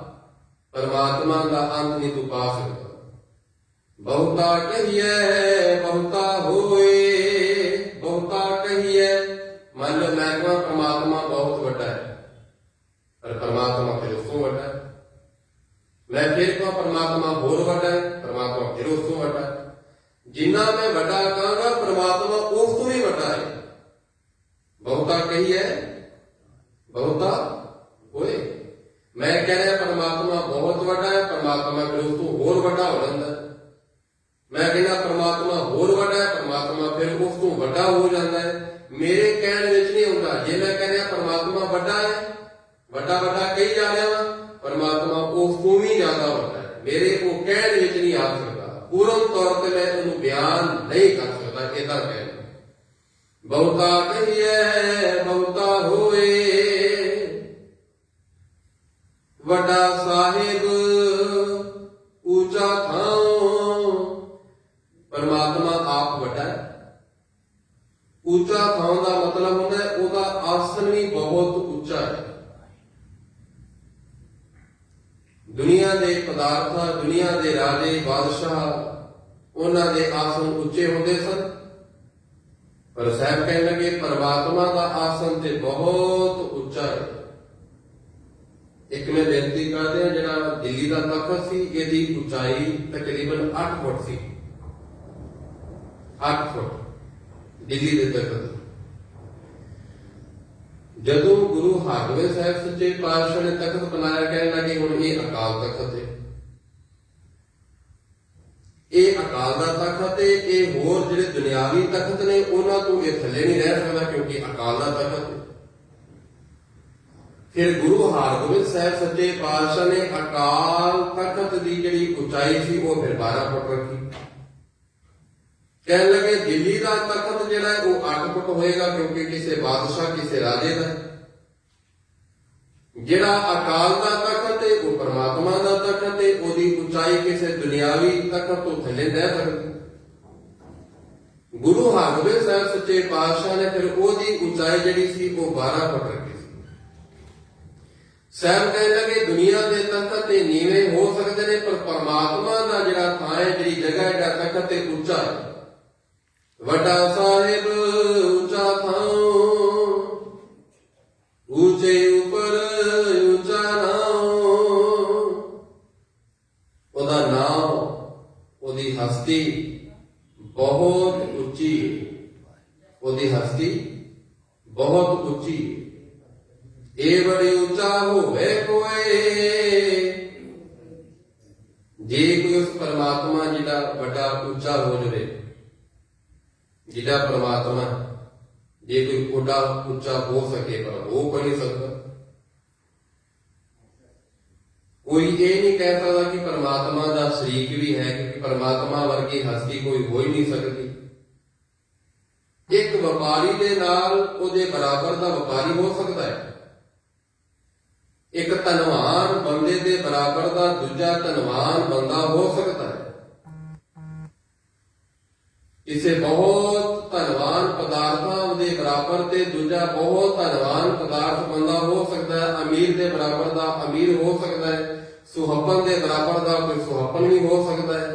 ਪਰਮਾਤਮਾ ਦਾ ਅੰਤ ਨਹੀਂ ਤੂੰ ਪਾ ਸਕਦਾ। ਬਹੁਤਾ ਕਹੀਏ ਬਹੁਤਾ ਹੋਏ, ਬਹੁਤਾ ਕਹੀਏ। ਮੰਨ ਲਓ ਮੈਂ ਕਹਾਂ ਪਰਮਾਤਮਾ ਬਹੁਤ ਵੱਡਾ ਹੈ, ਪਰ ਪਰਮਾਤਮਾ ਫਿਰ ਉਸ ਤੋਂ ਵੱਡਾ ਹੈ। ਮੈਂ ਫਿਰ ਕਹਾਂ ਪਰਮਾਤਮਾ ਹੋਰ ਵੱਡਾ ਹੈ, ਪਰਮਾਤਮਾ ਫਿਰ ਉਸ ਤੋਂ ਵੱਡਾ ਹੈ। ਜਿੰਨਾ ਮੈਂ ਵੱਡਾ ਕਹਾਂਗਾ ਪਰਮਾਤਮਾ ਉਸ ਤੋਂ ਵੀ ਵੱਡਾ ਹੈ। ਬਹੁਤਾ ਕਹੀਏ ਬਹੁਤਾ ਹੋਏ। ਮੈਂ ਕਹਿ ਰਿਹਾ ਪਰਮਾਤਮਾ ਬਹੁਤ ਵੱਡਾ ਹੈ, ਪਰਮਾਤਮਾ ਫਿਰ ਉਸ ਤੋਂ ਹੋਰ ਵੱਡਾ ਹੋ ਜਾਂਦਾ। ਮੈਂ ਕਹਿੰਦਾ ਪਰਮਾਤਮਾ ਹੋਰ ਵੱਡਾ ਹੈ, ਪਰਮਾਤਮਾ ਫਿਰ ਉਸ ਤੋਂ ਵੱਡਾ ਹੋ ਜਾਂਦਾ ਹੈ। ਮੇਰੇ ਕਹਿਣ ਵਿੱਚ ਨਹੀਂ ਹੁੰਦਾ। ਜੇ ਮੈਂ ਕਹਿ ਰਿਹਾ ਪਰਮਾਤਮਾ ਵੱਡਾ ਹੈ, ਵੱਡਾ ਵੱਡਾ ਕਹੀ ਜਾ ਰਿਹਾ ਵਾ, ਪਰਮਾਤਮਾ ਉਸ ਤੋਂ ਵੀ ਜ਼ਿਆਦਾ ਵੱਡਾ ਹੈ। ਮੇਰੇ ਉਹ ਕਹਿਣ ਵਿੱਚ ਨਹੀਂ ਆ ਸਕਦਾ। ਪੂਰਨ ਤੌਰ ਤੇ ਮੈਂ ਉਹਨੂੰ ਬਿਆਨ ਨਹੀਂ ਕਰ ਸਕਦਾ। ਇਹਦਾ ਕਹਿਣਾ ਬਹੁਤਾ ਕਹੀਏ ਬਹੁਤਾ ਹੋਏ। ਵੱਡਾ ਸਾਹਿਬ ਉੱਚਾ ਥਾਂ, ਪਰਮਾਤਮਾ ਆਪ ਵੱਡਾ ਹੈ। ਉੱਚਾ ਥਾਂ ਦਾ ਮਤਲਬ ਹੁੰਦਾ ਉਹਦਾ ਆਸਨ ਵੀ ਬਹੁਤ ਉੱਚਾ ਹੈ। ਦੁਨੀਆ ਦੇ ਪਦਾਰਥਾਂ, ਦੁਨੀਆ ਦੇ ਰਾਜੇ ਬਾਦਸ਼ਾਹ, ਉਹਨਾਂ ਦੇ ਆਸਨ ਉੱਚੇ ਹੁੰਦੇ ਸਨ, ਪਰ ਸਾਹਿਬ ਕਹਿਣ ਲੱਗੇ ਪਰਮਾਤਮਾ ਦਾ ਆਸਨ ਤੇ ਬਹੁਤ ਉੱਚਾ ਹੈ। ਇੱਕ ਮੈਂ ਬੇਨਤੀ ਕਰਦੇ ਹਾਂ, ਜਿਹੜਾ ਦਿੱਲੀ ਦਾ ਤਖਤ ਸੀ ਇਹਦੀ ਉਚਾਈ ਤਕਰੀਬਨ 8 ਫੁੱਟ ਸੀ। 8 ਫੁੱਟ ਦਿੱਲੀ ਦੇ ਤਖਤ। ਜਦੋਂ ਗੁਰੂ ਹਰਗੋਬਿੰਦ ਸਾਹਿਬ ਸੱਚੇ ਪਾਤਸ਼ਾਹ ਨੇ ਤਖਤ ਬਣਾਇਆ, ਕਹਿਣ ਲੱਗੇ ਹੁਣ ਇਹ ਅਕਾਲ ਤਖਤ ਹੈ, ਇਹ ਅਕਾਲ ਦਾ ਤਖਤ ਹੈ, ਇਹ ਹੋਰ ਜਿਹੜੇ ਦੁਨਿਆਵੀ ਤਖਤ ਨੇ ਉਹਨਾਂ ਤੋਂ ਇਹ ਥੱਲੇ ਨਹੀਂ ਰਹਿ ਸਕਦਾ, ਕਿਉਂਕਿ ਅਕਾਲ ਦਾ ਤਖਤ ਹੈ। ਫਿਰ ਗੁਰੂ ਹਰਗੋਬਿੰਦ ਸਾਹਿਬ ਸੱਚੇ ਪਾਤਸ਼ਾਹ ਨੇ ਅਕਾਲ ਤਖਤ ਦੀ ਜਿਹੜੀ ਉਚਾਈ ਸੀ ਉਹ ਫਿਰ 12 ਫੁੱਟ ਰੱਖੀ। ਕਹਿਣ ਲੱਗੇ ਦਿੱਲੀ ਦਾ ਤਖਤ ਜਿਹੜਾ ਉਹ 8 ਫੁੱਟ ਹੋਏਗਾ, ਕਿਉਂਕਿ ਕਿਸੇ ਬਾਦਸ਼ਾਹ ਕਿਸੇ ਰਾਜੇ ਦਾ। ਜਿਹੜਾ ਅਕਾਲ ਦਾ ਤਖਤ ਹੈ ਉਹ ਪਰਮਾਤਮਾ ਦਾ ਤਖਤ ਹੈ, ਉਹਦੀ ਉਚਾਈ ਕਿਸੇ ਦੁਨਿਆਵੀ ਤਖਤ ਤੋਂ ਥੱਲੇ ਰਹਿ ਸਕਦੀ। ਗੁਰੂ ਹਰਗੋਬਿੰਦ ਸਾਹਿਬ ਸੱਚੇ ਪਾਤਸ਼ਾਹ ਨੇ ਫਿਰ ਉਹਦੀ ਉਚਾਈ ਜਿਹੜੀ ਸੀ ਉਹ 12 ਫੁੱਟ ਰੱਖੀ। ਸਾਹਿਬ ਕਹਿਣ ਲੱਗੇ ਦੁਨੀਆ ਦੇ ਤਖਤ ਤੇ ਨੀਵੇਂ ਹੋ ਸਕਦੇ ਨੇ, ਪਰ ਪਰਮਾਤਮਾ ਦਾ ਜਿਹੜਾ ਥਾਂ ਹੈ, ਜਿਹੜੀ ਜਗ੍ਹਾ ਹੈ, ਜਿਹੜਾ ਤਖਤ ਤੇ ਉੱਚਾ ਹੈ। ਵੱਡਾ ਸਾਹਿਬ ਉੱਚਾ ਥਾਂ, ਉੱਚੇ ਉੱਪਰ ਉੱਚਾ ਨਾਮ। ਉਹਦਾ ਨਾਮ, ਉਹਦੀ ਹਸਤੀ ਬਹੁਤ ਉੱਚੀ ਹੈ, ਉਹਦੀ ਹਸਤੀ ਬਹੁਤ ਉੱਚੀ ਹੈ। ਇਹ ਬੜੀ ਉੱਚਾ ਹੋਵੇ ਕੋਏ, ਜੇ ਕੋਈ ਉਸ ਪਰਮਾਤਮਾ ਜਿਹੜਾ ਵੱਡਾ ਉੱਚਾ ਹੋ ਜਾਵੇ, ਜਿਹੜਾ ਪਰਮਾਤਮਾ ਜੇ ਕੋਈ ਓਡਾ ਉੱਚਾ ਹੋ ਸਕੇ, ਪਰ ਹੋ ਕੋਈ ਨਹੀਂ ਸਕਦਾ। ਕੋਈ ਇਹ ਨਹੀਂ ਕਹਿ ਸਕਦਾ ਕਿ ਪਰਮਾਤਮਾ ਦਾ ਸ਼ਰੀਕ ਵੀ ਹੈ, ਕਿਉਂਕਿ ਪਰਮਾਤਮਾ ਵਰਗੀ ਹਸਤੀ ਕੋਈ ਹੋ ਹੀ ਨਹੀਂ ਸਕਦੀ। ਇੱਕ ਵਪਾਰੀ ਦੇ ਨਾਲ ਉਹਦੇ ਬਰਾਬਰ ਦਾ ਵਪਾਰੀ ਹੋ ਸਕਦਾ ਹੈ, ਇੱਕ ਧਨਵਾਨ ਬੰਦੇ ਦੇ ਬਰਾਬਰ ਦਾ ਦੂਜਾ ਧਨਵਾਨ ਬੰਦਾ ਹੋ ਸਕਦਾ ਹੈ। ਕਿਸੇ ਬਹੁਤ ਧਨਵਾਨ ਪਦਾਰਥਾਂ ਦੇ ਬਰਾਬਰ ਤੇ ਦੂਜਾ ਬਹੁਤ ਧਨਵਾਨ ਪਦਾਰਥ ਬੰਦਾ ਹੋ ਸਕਦਾ ਹੈ। ਅਮੀਰ ਦੇ ਬਰਾਬਰ ਦਾ ਅਮੀਰ ਹੋ ਸਕਦਾ ਹੈ, ਸੁਹੱਪਨ ਦੇ ਬਰਾਬਰ ਦਾ ਕੋਈ ਸੁਹੱਪਨ ਵੀ ਹੋ ਸਕਦਾ ਹੈ।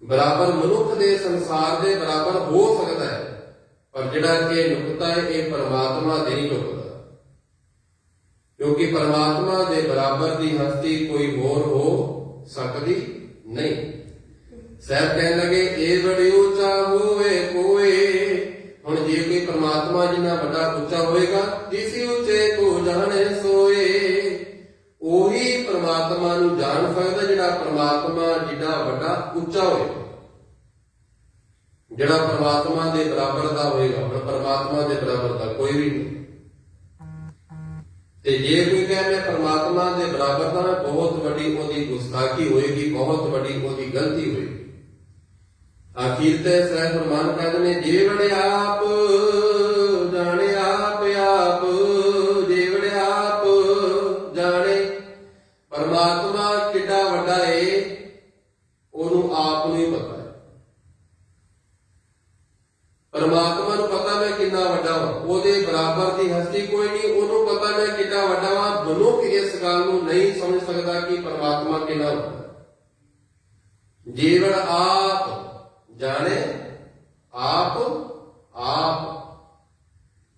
ਬਰਾਬਰ ਮਨੁੱਖ ਦੇ ਸੰਸਾਰ ਦੇ ਬਰਾਬਰ ਹੋ ਸਕਦਾ ਹੈ, ਪਰ ਜਿਹੜਾ ਇਹ ਨੁਕਤਾ ਹੈ ਇਹ ਪਰਮਾਤਮਾ ਦੇ ਨਹੀਂ ਨੁਕਤਾ, ਕਿਉਂਕਿ ਪਰਮਾਤਮਾ ਦੇ ਬਰਾਬਰ ਦੀ ਹਸਤੀ ਕੋਈ ਹੋਰ ਹੋ ਸਕਦੀ ਨਹੀਂ। ਸਾਹਿਬ ਕਹਿਣ ਲੱਗੇ ਇਹ ਬੜੀ ਉੱਚਾ ਹੋਵੇ ਕੋਏ। ਹੁਣ ਜੇ ਕੋਈ ਪਰਮਾਤਮਾ ਜਿੰਨਾ ਵੱਡਾ ਉੱਚਾ ਹੋਏਗਾ, ਜਿਸ ਉੱਚੇ ਕੋ ਜਾਣੇ ਸੋਏ, ਉਹੀ ਪਰਮਾਤਮਾ ਨੂੰ ਜਾਣ ਸਕਦਾ ਜਿਹੜਾ ਪਰਮਾਤਮਾ ਜਿੱਡਾ ਵੱਡਾ ਉੱਚਾ ਹੋਏਗਾ, ਜਿਹੜਾ ਪਰਮਾਤਮਾ ਦੇ ਬਰਾਬਰ ਦਾ ਹੋਏਗਾ। ਹੁਣ ਪਰਮਾਤਮਾ ਦੇ ਬਰਾਬਰ ਦਾ ਕੋਈ ਵੀ ਨਹੀਂ। ਤੇ ਜੇ ਕੋਈ ਕਹੇ ਮੈਂ ਪਰਮਾਤਮਾ ਦੇ ਬਰਾਬਰ ਦਾ, ਬਹੁਤ ਵੱਡੀ ਉਹਦੀ ਗੁਸਤਾਖੀ ਹੋਏਗੀ, ਬਹੁਤ ਵੱਡੀ ਉਹਦੀ ਗਲਤੀ ਹੋਏਗੀ। ਆਖਿਰ ਤੇ ਸਹਿ ਫਰਮਾਨ ਕਹਿੰਦੇ ਨੇ, ਜੇ ਵੜੇ ਆਪ ਜਾਣੇ ਆਪ ਆਪ, ਜੇ ਵੜੇ ਆਪ ਜਾਣੇ। ਪਰਮਾਤਮਾ ਕਿੱਡਾ ਵੱਡਾ ਏ ਉਹਨੂੰ ਆਪ ਨੂੰ ਹੀ ਪਤਾ ਹੈ। ਪਰਮਾਤਮਾ ਨੂੰ ਪਤਾ ਮੈਂ ਕਿੰਨਾ ਵੱਡਾ ਹਾਂ, ਉਹਦੇ ਬਰਾਬਰ ਦੀ ਹਸਤੀ ਕੋਈ ਨਹੀਂ। ਉਹਨੂੰ ਪਤਾ ਮੈਂ ਕਿੰਨਾ ਵੱਡਾ ਹਾਂ। ਮਨੁੱਖ ਇਸ ਗੱਲ ਨੂੰ ਨਹੀਂ ਸਮਝ ਸਕਦਾ ਕਿ ਪਰਮਾਤਮਾ ਕਿੰਨਾ ਵੱਡਾ। ਜੀਵਨ ਆਪ ਜਾਣੇ ਆਪ ਆਪ।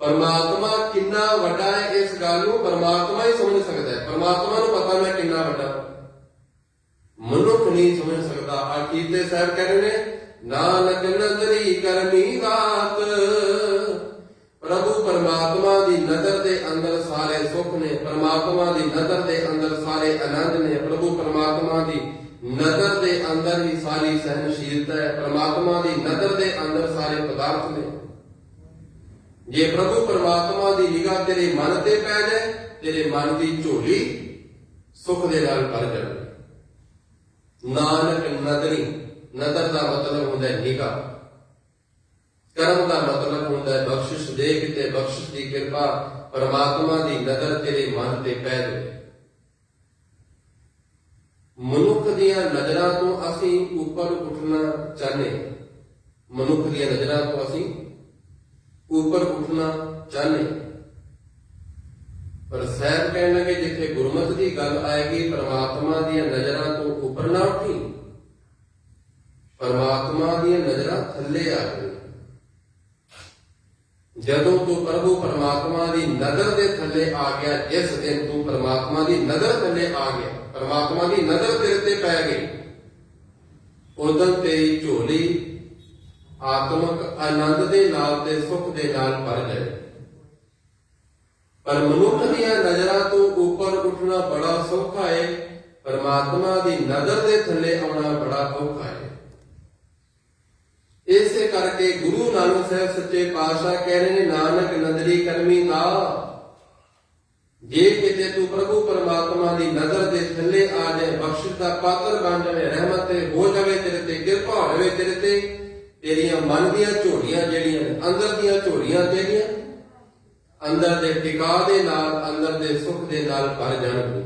ਪਰਮਾਤਮਾ ਕਿੰਨਾ ਵੱਡਾ ਹੈ ਇਸ ਗੱਲ ਨੂੰ ਪਰਮਾਤਮਾ ਹੀ ਸਮਝ ਸਕਦਾ ਹੈ। ਪਰਮਾਤਮਾ ਨੂੰ ਪਤਾ ਮੈਂ ਕਿੰਨਾ ਵੱਡਾ, ਮਨੁੱਖ ਨਹੀਂ ਸਮਝ ਸਕਦਾ। ਆਖਿਰ ਤੇ ਸਾਹਿਬ ਕਹਿੰਦੇ ਨੇ, ਨਾਨਕ ਨਜ਼ਰੀ ਕਰਨੀ ਰਾਤ। ਪ੍ਰਭੂ ਪਰਮਾਤਮਾ ਦੀ ਨਜ਼ਰ ਦੇ ਅੰਦਰ ਸਾਰੇ ਸੁੱਖ ਨੇ, ਪਰਮਾਤਮਾ ਦੀ ਨਜ਼ਰ ਦੇ ਅੰਦਰ ਸਾਰੇ ਆਨੰਦ ਨੇ, ਪ੍ਰਭੂ ਪਰਮਾਤਮਾ ਦੀ ਨਜ਼ਰ ਦੇ ਅੰਦਰ ਹੀ ਸਾਰੀ ਸਹਿਨਸ਼ੀਲਤਾ ਹੈ, ਪਰਮਾਤਮਾ ਦੀ ਨਜ਼ਰ ਦੇ ਅੰਦਰ ਸਾਰੇ ਪਦਾਰਥ ਨੇ। ਜੇ ਪ੍ਰਭੂ ਪਰਮਾਤਮਾ ਦੀ ਨਿਗਾਹ ਤੇਰੇ ਮਨ ਤੇ ਪੈ ਜਾਏ, ਤੇਰੇ ਮਨ ਦੀ ਝੋਲੀ ਸੁੱਖ ਦੇ ਨਾਲ ਭਰ ਜਾਵੇ। ਨਾਨਕ ਨਜ਼ਰੀ, ਨਜ਼ਰ ਦਾ ਮਤਲਬ ਹੁੰਦਾ ਹੈ ਨਿਗਾਹ, ਕਰਮ ਦਾ ਮਤਲਬ ਹੁੰਦਾ ਹੈ ਬਖਸ਼ਿਸ਼ ਦੇ ਕੇ, ਬਖਸ਼ਿਸ਼ ਦੀ ਕਿਰਪਾ ਪਰਮਾਤਮਾ ਦੀ ਨਜ਼ਰ ਤੇਰੇ ਮਨ ਤੇ ਪੈ ਜਾਵੇ। ਮਨੁੱਖ ਦੀਆਂ ਨਜ਼ਰਾਂ ਤੋਂ ਅਸੀਂ ਉੱਪਰ ਉੱਠਣਾ ਚਾਹੁੰਦੇ, ਮਨੁੱਖ ਦੀਆਂ ਨਜ਼ਰਾਂ ਤੋਂ ਅਸੀਂ ਉੱਪਰ ਉੱਠਣਾ ਚਾਹੁੰਦੇ, ਪਰ ਸਾਹਿਬ ਕਹਿਣ ਲੱਗੇ ਜਿੱਥੇ ਗੁਰਮਤਿ ਦੀ ਗੱਲ ਆਏਗੀ, ਪਰਮਾਤਮਾ ਦੀਆਂ ਨਜ਼ਰਾਂ ਤੋਂ ਉੱਪਰ ਨਾ ਉੱਠੀ, ਪਰਮਾਤਮਾ ਦੀਆਂ ਨਜ਼ਰਾਂ ਥੱਲੇ ਆ ਗਈ। ਜਦੋਂ ਤੂੰ ਪ੍ਰਭੂ ਪਰਮਾਤਮਾ ਦੀ ਨਜ਼ਰ ਦੇ ਥੱਲੇ ਆ ਗਿਆ, ਜਿਸ ਦਿਨ ਤੂੰ ਪਰਮਾਤਮਾ ਦੀ ਨਜ਼ਰ ਥੱਲੇ ਆ ਗਿਆ, ਪਰਮਾਤਮਾ ਦੀ ਨਜ਼ਰ ਤੇਰੇ ਤੇ ਪੈ ਗਈ, ਉਦੋਂ ਤੇਰੀ ਝੋਲੀ ਆਤਮਿਕ ਆਨੰਦ ਦੇ ਨਾਲ ਤੇ ਸੁੱਖ ਦੇ ਨਾਲ ਭਰ ਜਾਏ। ਪਰ ਮਨੁੱਖ ਦੀਆਂ ਨਜ਼ਰਾਂ ਤੋਂ ਉੱਪਰ ਉੱਠਣਾ ਬੜਾ ਸੌਖਾ ਹੈ, ਪਰਮਾਤਮਾ ਦੀ ਨਜ਼ਰ ਦੇ ਥੱਲੇ ਆਉਣਾ ਬੜਾ ਔਖਾ ਹੈ। ਇਸੇ ਕਰਕੇ ਗੁਰੂ ਨਾਨਕ ਸਾਹਿਬ ਸੱਚੇ ਪਾਤਸ਼ਾਹ ਕਹਿ ਰਹੇ ਨੇ, ਨਾਨਕ ਨਦਰੀ ਕਰਮੀ ਦਾ, ਜੇ ਕਿਤੇ ਤੂੰ ਪ੍ਰਭੂ ਪਰਮਾਤਮਾ ਦੀ ਨਜ਼ਰ ਦੇ ਥੱਲੇ ਆ ਜਾਏ, ਬਖਸ਼ਿਸ਼ ਦਾ ਪਾਤਰ ਬਣ ਜਾਵੇ, ਰਹਿਮਤ ਹੋ ਜਾਵੇ ਤੇਰੇ ਤੇ, ਕਿਰਪਾ ਹੋਵੇ ਤੇਰੇ ਤੇ, ਤੇਰੀਆਂ ਮਨ ਦੀਆਂ ਝੋਲੀਆਂ ਜਿਹੜੀਆਂ ਨੇ, ਅੰਦਰ ਦੀਆਂ ਝੋਲੀਆਂ ਜਿਹੜੀਆਂ ਅੰਦਰ ਦੇ ਟਿਕਾ ਦੇ ਨਾਲ, ਅੰਦਰ ਦੇ ਸੁੱਖ ਦੇ ਨਾਲ ਭਰ ਜਾਣਗੇ।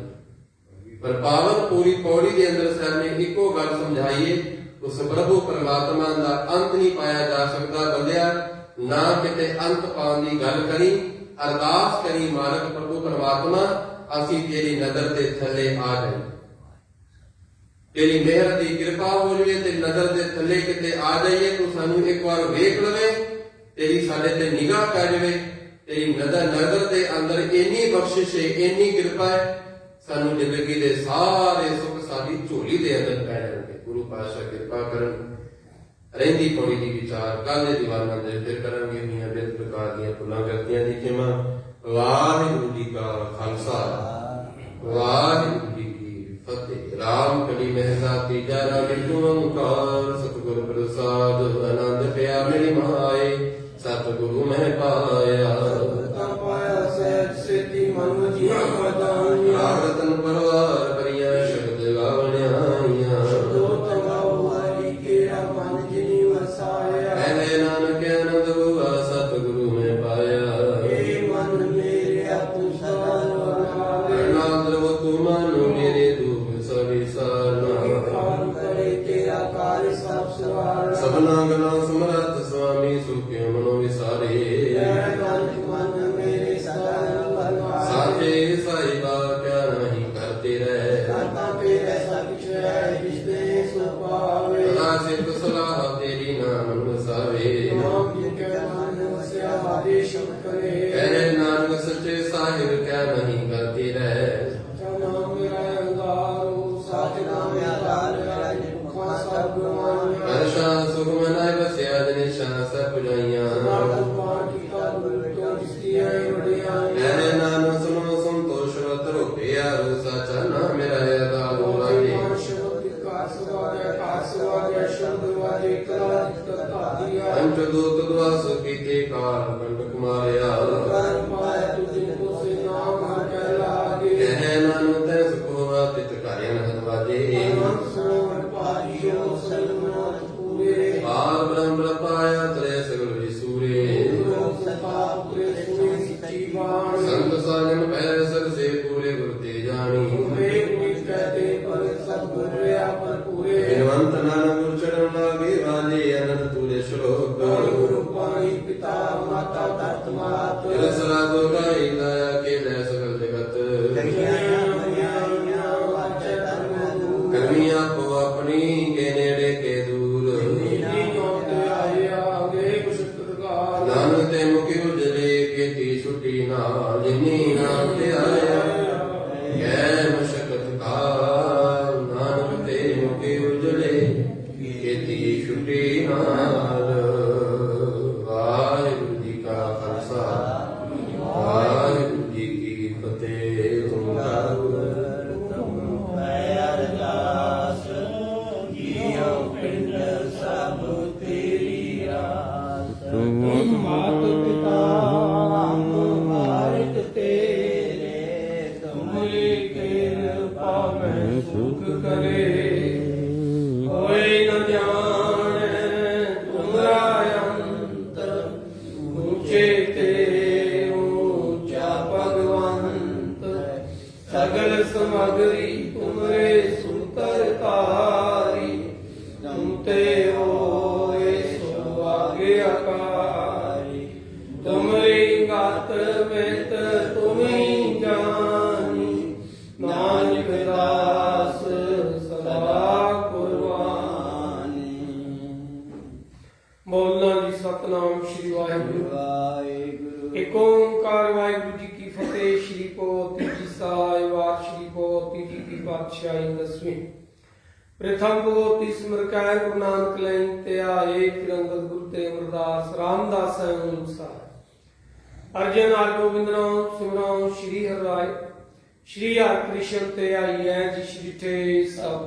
ਪਰ ਪਾਵਨ ਪੂਰੀ ਪੌੜੀ ਦੇ ਅੰਦਰ ਸਾਹਿਬ ਨੇ ਇੱਕੋ ਗੱਲ ਸਮਝਾਈਏ, ਉਸ ਪ੍ਰਭੂ ਪਰਮਾਤਮਾ ਦਾ ਅੰਤ ਨਹੀਂ ਪਾਇਆ ਜਾ ਸਕਦਾ। ਬੰਦਿਆ, ਨਾ ਕਿਤੇ ਅੰਤ ਪਾਉਣ ਦੀ ਗੱਲ ਕਰੀ, ਅਰਦਾਸ ਕਰੀ, ਮਾਲਕ ਪ੍ਰਭੂ ਪਰਮਾਤਮਾ ਅਸੀਂ ਤੇਰੀ ਨਜ਼ਰ ਦੇ ਥੱਲੇ ਆ ਜਾਈਏ, ਤੇਰੀ ਮਿਹਰ ਦੀ ਕਿਰਪਾ ਹੋ ਜਾਵੇ ਤੇ ਨਜ਼ਰ ਦੇ ਥੱਲੇ ਕਿਤੇ ਆ ਜਾਈਏ, ਤੂੰ ਸਾਨੂੰ ਇੱਕ ਵਾਰ ਵੇਖ ਲਵੇ, ਤੇਰੀ ਸਾਡੇ ਤੇ ਨਿਗਾਹ ਪੈ ਜਾਵੇ, ਤੇਰੀ ਨਜ਼ਰ ਦੇ ਅੰਦਰ ਇੰਨੀ ਬਖਸ਼ਿਸ਼ ਹੈ, ਇੰਨੀ ਕਿਰਪਾ ਹੈ, ਸਾਨੂੰ ਜ਼ਿੰਦਗੀ ਦੇ ਸਾਰੇ ਸੁੱਖ ਸਾਡੀ ਝੋਲੀ ਦੇ ਅੰਦਰ ਪੈ ਜਾਣਗੇ। ਗੁਰੂ ਪਾਤਸ਼ਾਹ ਕਿਰਪਾ ਕਰਨ। ਰਹਿੰਦੀ ਪੌੜੀ ਦੀ ਵਿਚਾਰ ਕੱਲ੍ਹ ਦੇ ਦੀਵਾਨਾਂ ਦੇ ਫਿਰ ਕਰਾਂਗੇ। ਮੀਆਂ ਬੇਦ ਪ੍ਰਕਾਰ ਦੀਆਂ ਭੁੱਲਾਂ ਗਲਤੀਆਂ ਦੀ ਖਿਮਾ। ਵਾਹਿਗੁਰੂ ਜੀ ਕਾ ਖਾਲਸਾ, ਵਾਹਿਗੁਰੂ ਜੀ ਕੀ ਫਤਿਹ। ਰਾਮ ਕਲੀ ਮਹਿਤਾ ਤੀਜਾ ਰਾਗ ਤੂੰ ਓੰਕਾਰ, ਸਤਿਗੁਰ ਪ੍ਰਸਾਦ ਆਨੰਦ ਪਿਆ ਮਿਲੀ ਮਾਏ, ਸਤਿਗੁਰੂ ਮੈਂ ਪਾਇਆ। ਪਾਇਆ ਸਹਿਜ ਸੇਤੀ ਮਨ ਜੀਆ ਬਦਾਈਆਂ, ਆਰਤਨ ਪਰਵਾਰ ਭਰੀਆਂ ਸ਼ਬਦ ਗਾਵਣਿਆ ਆਈਆਂ। ਦੋ ਤਮਾਉ ਹਰੀ ਕੇਰਾ ਮਨ ਜਿਨੀ ਵਸਾਇਆ, ਕਹਿ ਨਾਨਕ ਆਨੰਦ ਹੁਆ ਸਤਿਗੁਰੂ ਮੈਂ ਪਾਇਆ। ਏ ਮਨ ਮੇਰਿਆ ਤੂੰ ਸਦਾ ਵਰਨਾਵੇ, ਨਾਦਰ ਤੂੰ ਮਨ ਮੇਰੇ ਦੁਖ ਸਭੀ ਸਾਰਨਾ। ਕਾਲ ਕਰੇ ਤੇਰਾ ਕਾਲ ਸਭ ਸਵਾਰ, ਸਭਨਾ ਗਨਾ ਸਮਰੱਥ ਸੁਆਮੀ ਸੁਖਿ ਮਨੋ ਵਿਸਾਰੇ। ਐ ਮਨ ਮੇਰੇ ਸਦਾ ਵਰਨਾਵੇ, ਸਾਚੇ ਸਾਹਿਬਾ ਕਿਆ ਨਹੀਂ ਕਰਤੇ ਰਹਿ। ਦਾਤਾ ਤੇਰੇ ਸਭ ਕੁਛ ਹੈ, ਜਿਸਨੇ ਸੋ ਪਾਵੇ। ਸਦਾ ਸਿਫਤ ਸਲਾਹ ਤੇਰੀ ਨਾਮ ਵਸਾਵੇ। ਨਾਮ ਜਿ ਕੈ ਮਨ ਵਸਿਆ ਵਾਦੇ ਸ਼ਬਦ ਕਰੇ, ਕਹਿ ਨਾਨਕ ਸੱਚੇ ਸਾਹਿਬ ਕਿਆ ਨਹੀਂ ਕਰਤੇ ਰਹਿ। ਨਾਮ ਮੇਰਾ ਅੰਗਾਰੋ, ਸਾਚ ਨਾਮ ਆਧਾਰ ਹੈ, ਮੁਖਾਂ ਸਭ ਗੁਮਾਨ ਹੈ। ਅਰਸ਼ਾ ਸੁਖ ਮਨਾਇ ਵਸਿਆ ਜਨੇਸ਼ਾ ਸਭ ਪੁਜਾਈਆਂ। ਕਹਿ ਨਾਨਕ ਸੁਨੋ ਸੰਤੋਸ਼ ਰਤ ਰੋਪਿਆ, ਸਾਚਾ ਨਾਮ ਮੇਰਾ ਆਧਾਰ ਲਾਗੇ। ਪੰਚ ਦੂਤ ਦਵਾਸ ਕੀਤੇ ਕਾਲ ਕੰਟਕ ਮਾਰਿਆ। ਕਹਿ ਨਾਨਕ ਤੈ ਸੁਖ ਹੋਵਾ ਤਿਤ ਕਾਰਿਆ ਨ ਹਦਵਾਜੇ। ਆਪ ਬ੍ਰਹਮ ਪਾਇਆ ਤਰੇ ਸਗਲ ਵਿਸੂਰੇ। ਸੰਤ ਸਾਜਨ ਪੈ ਸਰਸੇ ਪੂਰੇ ਗੁਰ ਤੇ ਜਾਣੀ। ਬਿਨਵੰਤ ਨਾਨਕ ਗੁਰ ਚਰਨ ਲਾਗੇ ਵਾਜੇ, ਅਨੰਤ ਤੂਰੇ ਸ਼ਲੋਕ। ਪਿਤਾ ਮਾਤਾ ਤਤ ਮਾਤ, ਤਿਲ ਸਰਾਗੋ ਗਾਈ ਲਾਇਆ ਕੇ ਲੈ ਸਗਲ ਜਗਤ। ਕਰਮੀ ਆਪੋ ਆਪਣੀ ਕੇ ਨੇੜੇ ਕੇ ਦੂਰ। ਨਾਨਕ ਤੇ ਮੁਖੀ ਉਜਲੇ ਕੀਤੀ ਛੁੱਟੀ ਨਾਲ, ਜਿਨੀ ਨਾਮ ਤੇ ਆਇਆ ਗੈ ਮਸ਼ਕਤ ਕਾਲ। ਨਾਨਕ ਤੇ ਮੁਖੀ ਉਜਲੇ ਕੀਤੀ ਛੁੱਟੀ ਨਾਲ। ਵਾਹਿਗੁਰੂ ਜੀ ਕਾ ਖਾਲਸਾ, ਵਾਹਿਗੁਰੂ ਜੀ ਕੀ ਫਤਿਹ। ਓੰਕਾਰ ਅਰਦਾਸ ਜੀਉ ਪਿੰਡ ਸਭ ਤੇਰੀ ਰਾਸ, ਤੁਮ ਮਾਤ ਪਿਤਾ ਮਾਰਗ ਤੇਰੇ, ਤੁਮਰੀ ਕਿਰਪਾ ਮੈਂ ਸੁਖ ਕਰੇ। ਹੋਏ ਨ ਜਾਣੈ ਤੁਮਰਾ ਅੰਤ, ਉੱਚੇ ਤੇ ਉੱਚਾ ਭਗਵੰਤ। ਸਗਲ ਸਮਗਰੀ ਤੁਮਰੇ ਸੁਤਰ ਤਾਰੀ, ਤੁਮ ਤੇ ਹੋਏ ਸੋ ਆਗਿਆਕਾਰੀ। ਤੁਮਰੀ ਗਤ ਮਿਤ ਤੁਮੀ ਜਾਨੀ, ਨਾਨਕ ਦਾਸ ਸਦਾ ਕੁਰਬਾਨੀ। ਬੋਲਣਾ ਜੀ ਸਤਨਾਮ ਸ੍ਰੀ ਵਾਹਿਗੁਰੂ। ਏਕ ਓੰਕਾਰ ਵਾਹਿਗੁਰੂ ਜੀ ਕੀ ਫਤਿਹ। ਸ੍ਰੀ ਪੋਥੀ ਜੀ ਸਾਹਿਬ ਵਾਰ ਸ੍ਰੀ ਪੋਥੀ ਜੀ ਕੀ ਪਾਤਸ਼ਾਹੀ ਦਸਵੀਂ। ਪ੍ਰਥਮ ਪੋਥੀ ਸਿਮਰ ਕੈ ਗੁਰੂ ਨਾਨਕ ਲੈਂ ਤੇ ਆਏ, ਫਿਰ ਅੰਗਦ ਗੁਰੂ ਤੇ ਅਮਰਦਾਸ ਰਾਮਦਾਸ ਅਨੁਸਾਰ। अर्जन हरगोबिंद नाम सिमरन श्री हर राय श्री हरकृष्ण ते आई है जी श्री थे सब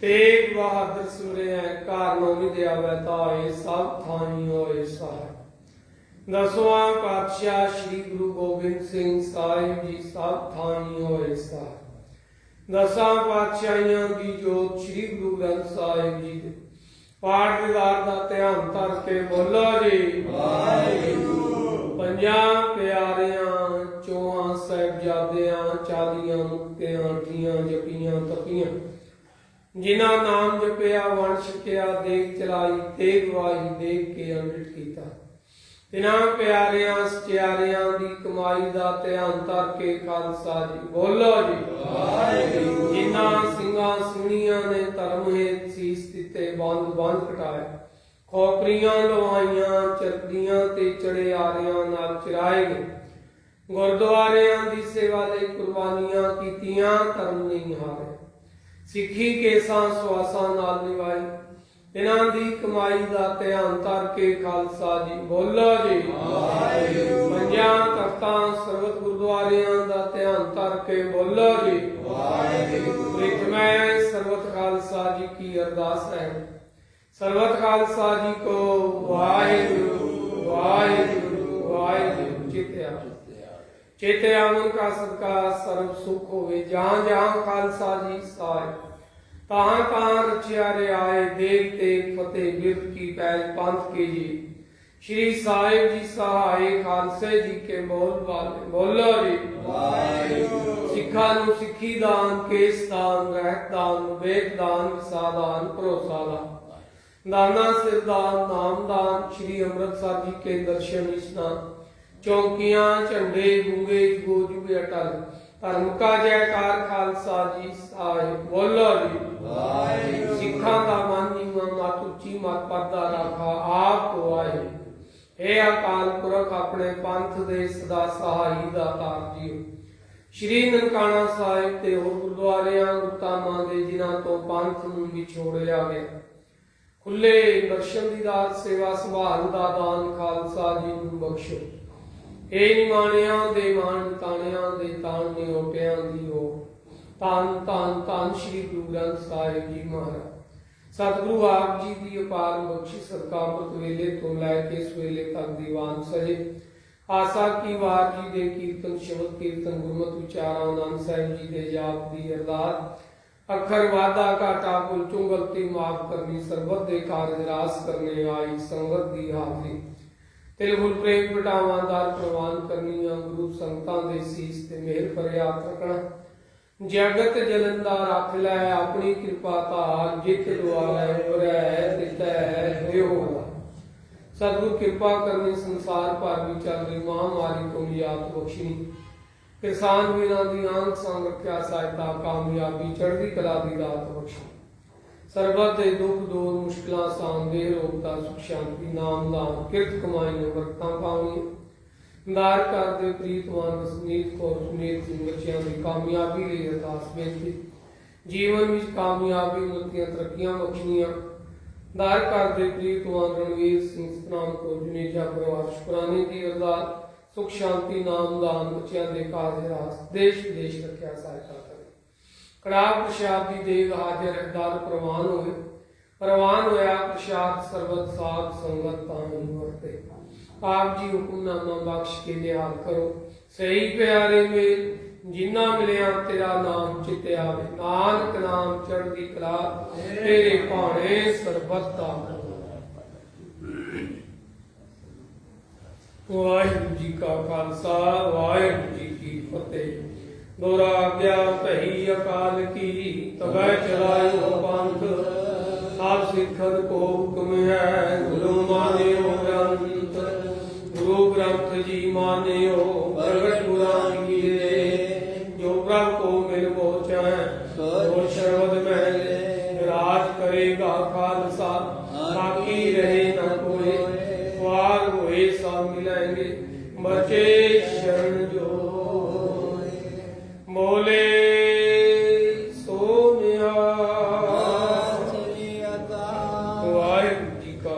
तेग बहादुर सुरे है कार नौमी दया वैताए सब थानी होए सहाय। दसवां पातशाह श्री गुरु गोबिंद सिंह साहिब जी सब थानी होए सहाय। दसां पातशाहियां दी जोत श्री गुरु ग्रंथ साहिब जी दे पाठ दीदार दा ध्यान धर के बोलो जी वाहिगुरू। ਪੰਜਾਂ ਪਿਆਰਿਆਂ ਚੋਹਾਂ ਸਾਹਿਬਜ਼ਾਦਿਆਂ 40 ਮੁਕਤਿਆਂ ਠੀਆਂ ਜਪੀਆਂ ਤਪੀਆਂ ਜਿਨ੍ਹਾਂ ਨਾਮ ਜਪਿਆ ਵਣ ਛਕਿਆ ਦੇਖ ਚਲਾਈ ਤੇ ਗਵਾਹੀ ਦੇਖ ਕੇ ਅੰਮ੍ਰਿਤ ਕੀਤਾ। ਤਿਨਾਂ ਪਿਆਰਿਆਂ ਸਚਿਆਰਿਆਂ ਦੀ ਕਮਾਈ ਦਾ ਧਿਆਨ ਧਰ ਕੇ ਖਾਲਸਾ ਜੀ ਬੋਲੋ ਜੀ ਵਾਹਿਗੁਰੂ। ਜਿਨ੍ਹਾਂ ਸਿੰਘਾਂ ਸਿੰਘਣੀਆਂ ਨੇ ਧਰਮ ਹੇਤ ਸੀਸ ਦਿੱਤੇ ਬੰਦ ਕਟਾਏ ਖੋਪਰੀਆਂ ਲਵਾਈਆਂ ਚਰਦੀਆਂ ਤੇ ਚੜਿਆਰਿਆਂ ਨਾਲ ਚਿਰਾਏ ਗਏ ਗੁਰਦੁਆਰਿਆਂ ਦੀ ਸੇਵਾ ਲਈ ਕੁਰਬਾਨੀਆਂ ਕੀਤੀਆਂ ਧਰਮ ਨਹੀਂ ਹਾਰੇ ਸਿੱਖੀ ਕੇਸਾਂ ਸਵਾਸਾਂ ਨਾਲ ਨਿਭਾਈ। ਇਹਨਾਂ ਦੀ ਕਮਾਈ ਦਾ ਧਿਆਨ ਧਰ ਕੇ ਖਾਲਸਾ ਜੀ ਬੋਲੋ ਜੀ ਵਾਹਿਗੁਰੂ। ਪੰਜਾਂ ਤਖਤਾਂ ਸਰਬਤ ਗੁਰਦੁਆਰਿਆਂ ਦਾ ਧਿਆਨ ਧਰ ਕੇ ਬੋਲੋ ਜੀ ਵਾਹਿਗੁਰੂ। ਪ੍ਰਿਥਮੈ ਸਰਬਤ ਖਾਲਸਾ ਜੀ ਕੀ ਅਰਦਾਸ ਹੈ सर्वत खालसा जी को वाहिगुरु वाहिगुरु वाहिगुरू। चेते आमन का सदका सर्व सुख होवे जहाँ जहाँ खालसा जी साए तहाँ तहाँ रचियारे आए देख तेग फतेह बिरद की पहल पंथ के जी श्री साहिब जी सहाय खालसे जी के बोल वाले बोलो जी वाहिगुरू। सिखा नू सिखी दान केस दान रहत दान वेद दान विसा दान भरोसा दान दाना सिरदान नामदान श्री अमृतसर जी के दर्शन स्नान चौकियां झंडे गूंगे जुगे अटल धर्म का जयकार खालसा जी साहिब बोलो जी वाहिगुरू। सिखा का मन नीवा मत उच्ची मत पर्दा रखा आप को आए हे अकाल पुरख अपने पंथ दे सदा सहाई दातार जी। श्री ननकाना साहिब ते होर गुरुद्वारियां गुरधामां दे जिन्हां तो पंथ नूं विछोड़िया गया खुले दर्शन दीदार सेवा संभाल दा दान खालसा जी नूं बख्शो। ए निमाणियां दे मान ताणियां दे ताण निओटियां दी हो तान तान तान श्री गुरु ग्रंथ साहिब जी महाराज। सतगुरु आप जी दी अपार बख्शी सदका अमृत वेले तो लैके इस वेले तक दीवान सजे आसा की वार जी दे कीर्तन शब्द कीर्तन गुरमत विचारा आनंद साहिब जी दे जाप दी अरदास अखर वादा घाटा कुल चों गलती माफ करनी सरबत दे कारज रास करने आई संगत दी हाजरी तिल गुल प्रेम बटावा दार प्रवान करनी गुरु संगतां दे सीस ते मेहर फरियाद रखना जगत जलंदा रख लै अपनी कृपा धार जित दुआरै उरै तितै होयो सतगुर कृपा करनी संसार भर भी चल रही महामारी को निजात बख्शनी किसान वीरां दी आंख संग रखिया सहायता कामयाबी चढ़दी कला दी दात बख्शी सरबत दे दुख दूर मुश्किलां आसान देह रोगता सुख शांति नाम दान किरत कमाई वरतां पावनी दार कर दे प्रीतवान रसनीत को सुनीत सिंह बच्चियां दी कामयाबी लई अरदास बेनती जीवन विच कामयाबी उन्नतियां तरक्कियां बख्शनियां दार कर दे प्रीतवान रणवीर सिंह सतनाम को जुनेजा परिवार शुकराने दी अरदास सुख शांति नाम दान बच्चियां दे कारज रास देश विदेश रखिया सहायता करे। कड़ाह प्रसाद दी देग हाजिर दर प्रवान होए प्रवान होया प्रसाद सरबत साध संगत तान वरते आप जी हुक्मनामा बख्श के निहाल करो सही प्यारे मेल जिन्ना मिलिया तेरा नाम चिते आवे नानक नाम चढ़दी कला तेरे भाणे सरबत दा। वाहिगुरू जी का खालसा वाहिगुरू जी की फतेह। दोरा आज्ञा भई अकाल की तबै चलायो पंथ सब सिखद को हुक्म है गुरु मानियो ग्रंथ गुरु ग्रंथ जी मानियो प्रगट पुराण गिरे जो प्रभु को मिल पहुँचे वो शरद में राज करेगा खालसा बाकी रहे न कोई वार हुए सब मिलेंगे बचे शरण जो बोले सो वाहिगुरू जी का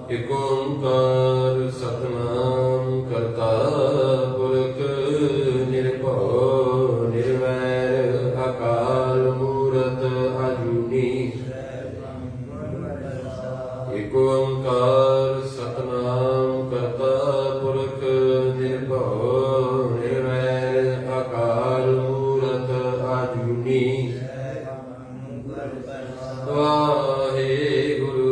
ਇਕ ਓੰਕਾਰ ਸਤਿਨਾਮ ਕਰਤਾ ਪੁਰਖ ਨਿਰਭਉ ਨਿਰਵੈਰ ਅਕਾਲ ਮੂਰਤ ਅਜੂਨੀ ਇਕ ਓੰਕਾਰ ਸਤਿਨਾਮ ਕਰਤਾ ਪੁਰਖ ਨਿਰਭਉ ਨਿਰਵੈਰ ਅਕਾਲ ਮੂਰਤ ਅਜੂਨੀ ਵਾਹਿਗੁਰੂ